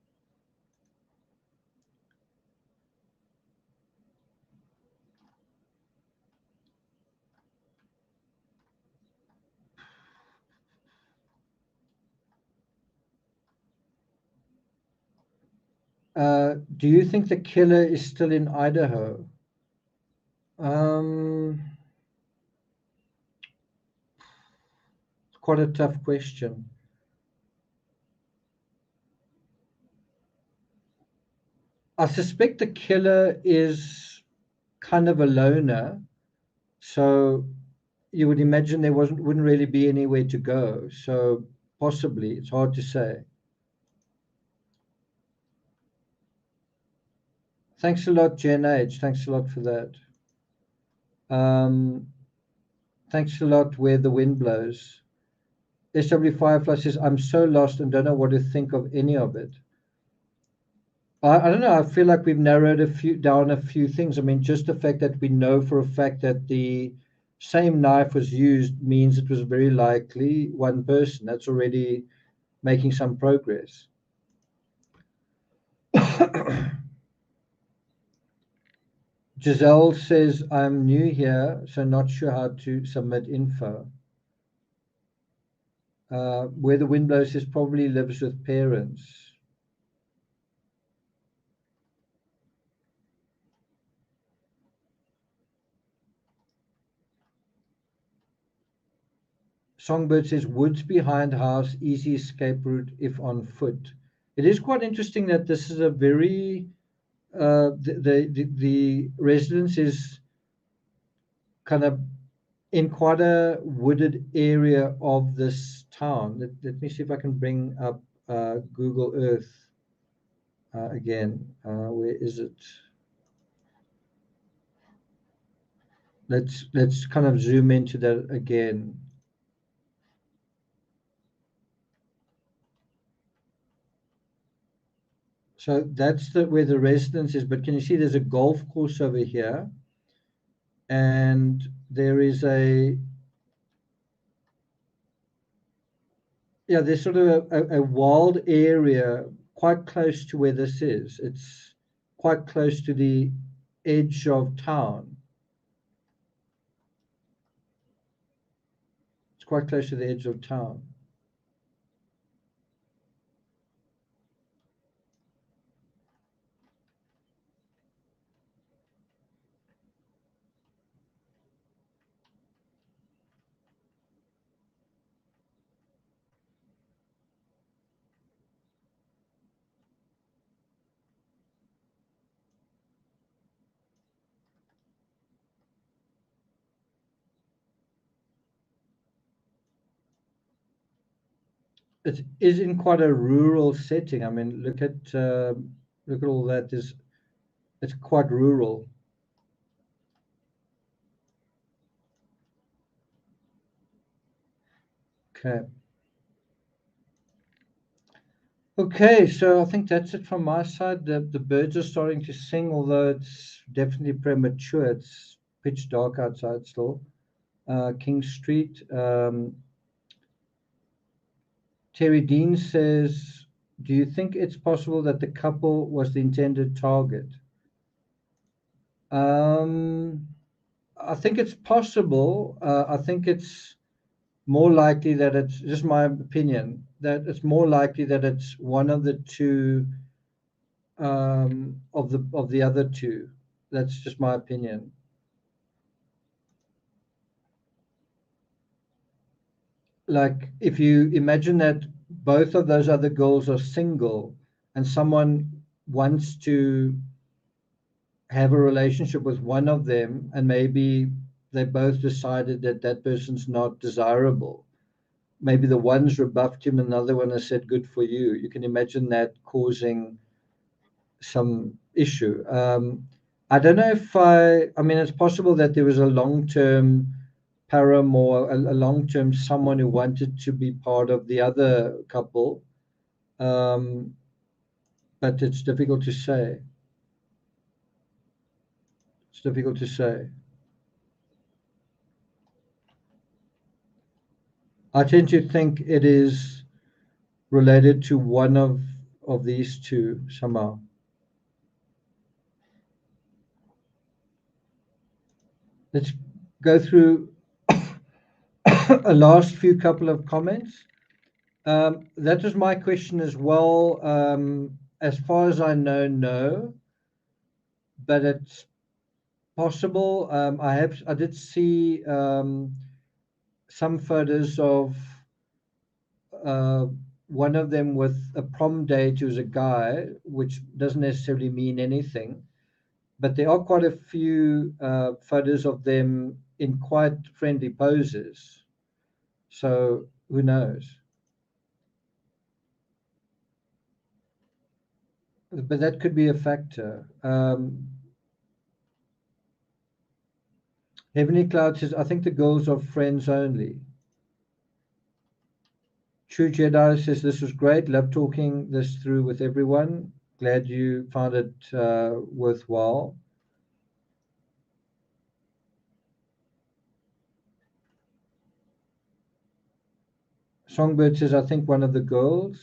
Do you think the killer is still in Idaho? quite a tough question. I suspect the killer is kind of a loner, so you would imagine there wouldn't really be anywhere to go. So possibly, it's hard to say. Thanks a lot, Jen H. Thanks a lot for that. Thanks a lot, Where the Wind Blows. SW Firefly says, I'm so lost and don't know what to think of any of it. I don't know. I feel like we've narrowed down a few things. I mean, just the fact that we know for a fact that the same knife was used means it was very likely one person. That's already making some progress. Giselle says, I'm new here, so not sure how to submit info. Where the Wind Blows says probably lives with parents. Songbird says, woods behind house, easy escape route if on foot. It is quite interesting that this is a very, the residence is kind of in quite a wooded area of this town. Let me see if I can bring up Google Earth again. Where is it? Let's kind of zoom into that again. So that's where the residence is, but can you see there's a golf course over here, and there is there's sort of a wild area quite close to where this is. It's quite close to the edge of town. It's quite close to the edge of town. It is in quite a rural setting. I mean, look at all that. It's quite rural. Okay. Okay, so I think that's it from my side. The birds are starting to sing, although it's definitely premature. It's pitch dark outside still. King Street. Terry Dean says, do you think it's possible that the couple was the intended target? I think it's possible. I think it's more likely that it's, just my opinion, that it's more likely that it's one of the two of the other two. That's just my opinion. Like, if you imagine that both of those other girls are single and someone wants to have a relationship with one of them, and maybe they both decided that that person's not desirable. Maybe the one's rebuffed him and the other one has said, good for you. You can imagine that causing some issue. I don't know if I mean, it's possible that there was a long-term paramour, a long-term someone who wanted to be part of the other couple. But it's difficult to say. It's difficult to say. I tend to think it is related to one of these two somehow. Let's go through a last few couple of comments. That was my question as well. As far as I know, no, but it's possible. I did see some photos of one of them with a prom date who's a guy, which doesn't necessarily mean anything. But there are quite a few photos of them in quite friendly poses. So who knows? But that could be a factor. Heavenly Cloud says, I think the girls are friends only. True Jedi says, this was great. Love talking this through with everyone. Glad you found it worthwhile. Songbird says, I think one of the girls.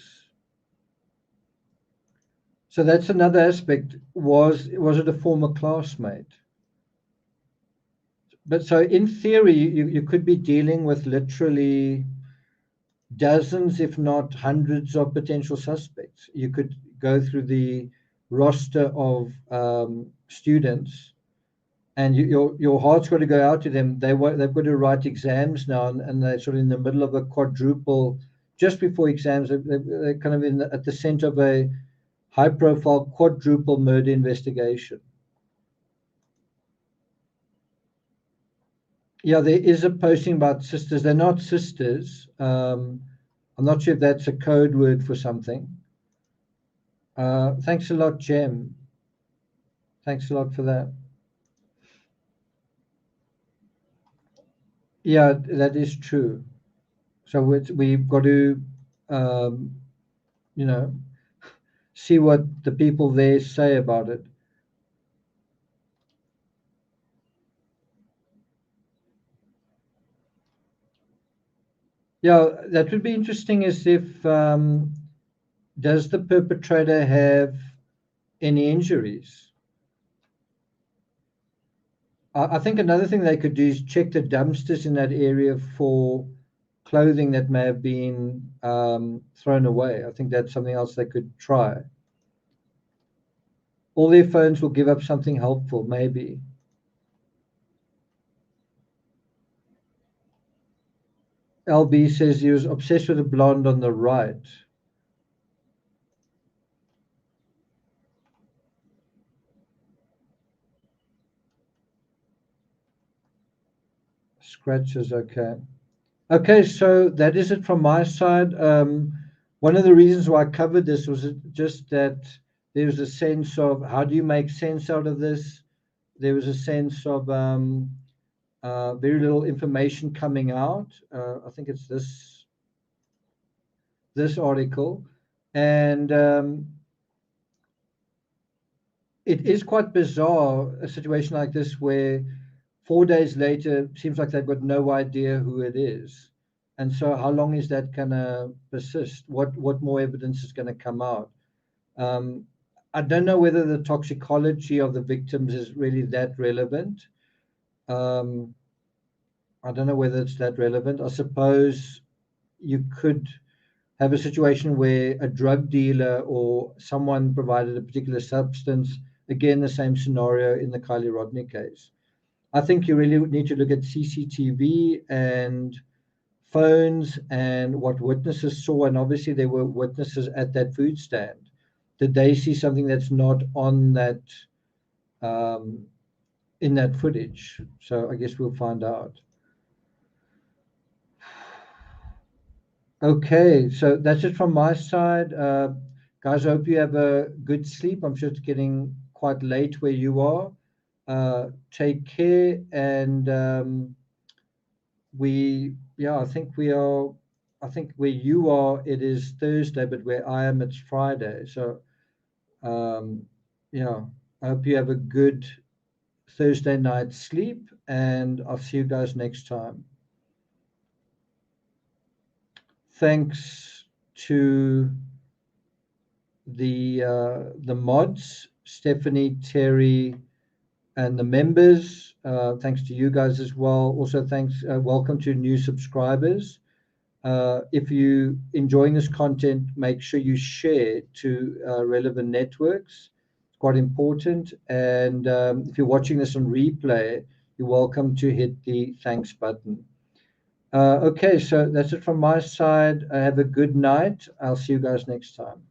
So that's another aspect. Was it a former classmate? But so in theory, you could be dealing with literally dozens, if not hundreds, of potential suspects. You could go through the roster of students, and your heart's got to go out to them. They've got to write exams now, and they're sort of in the middle of a quadruple, just before exams. They're kind of at the center of a high-profile quadruple murder investigation. Yeah, there is a posting about sisters. They're not sisters. I'm not sure if that's a code word for something. Thanks a lot, Jem. Thanks a lot for that. Yeah, that is true. So we've got to, you know, see what the people there say about it. Yeah, that would be interesting as if, does the perpetrator have any injuries? I think another thing they could do is check the dumpsters in that area for clothing that may have been thrown away. I think that's something else they could try. All their phones will give up something helpful, maybe. LB says he was obsessed with a blonde on the right. Scratches, okay. Okay, so that is it from my side. One of the reasons why I covered this was just that there was a sense of how do you make sense out of this? There was a sense of very little information coming out. I think it's this article. And it is quite bizarre, a situation like this where 4 days later, it seems like they've got no idea who it is. And so how long is that going to persist? What more evidence is going to come out? I don't know whether the toxicology of the victims is really that relevant. I don't know whether it's that relevant. I suppose you could have a situation where a drug dealer or someone provided a particular substance, again, the same scenario in the Kylie Rodney case. I think you really need to look at CCTV and phones and what witnesses saw. And obviously there were witnesses at that food stand. Did they see something that's not on that, in that footage? So I guess we'll find out. Okay, so that's it from my side. Guys, I hope you have a good sleep. I'm sure it's getting quite late where you are. Take care, and I think where you are, it is Thursday, but where I am, it's Friday. So, I hope you have a good Thursday night sleep, and I'll see you guys next time. Thanks to the mods, Stephanie, Terry, and the members. Thanks to you guys as well. Also, welcome to new subscribers. If you enjoying this content, make sure you share to relevant networks. It's quite important. And if you're watching this on replay, you're welcome to hit the thanks button. Okay, so that's it from my side. Have a good night. I'll see you guys next time.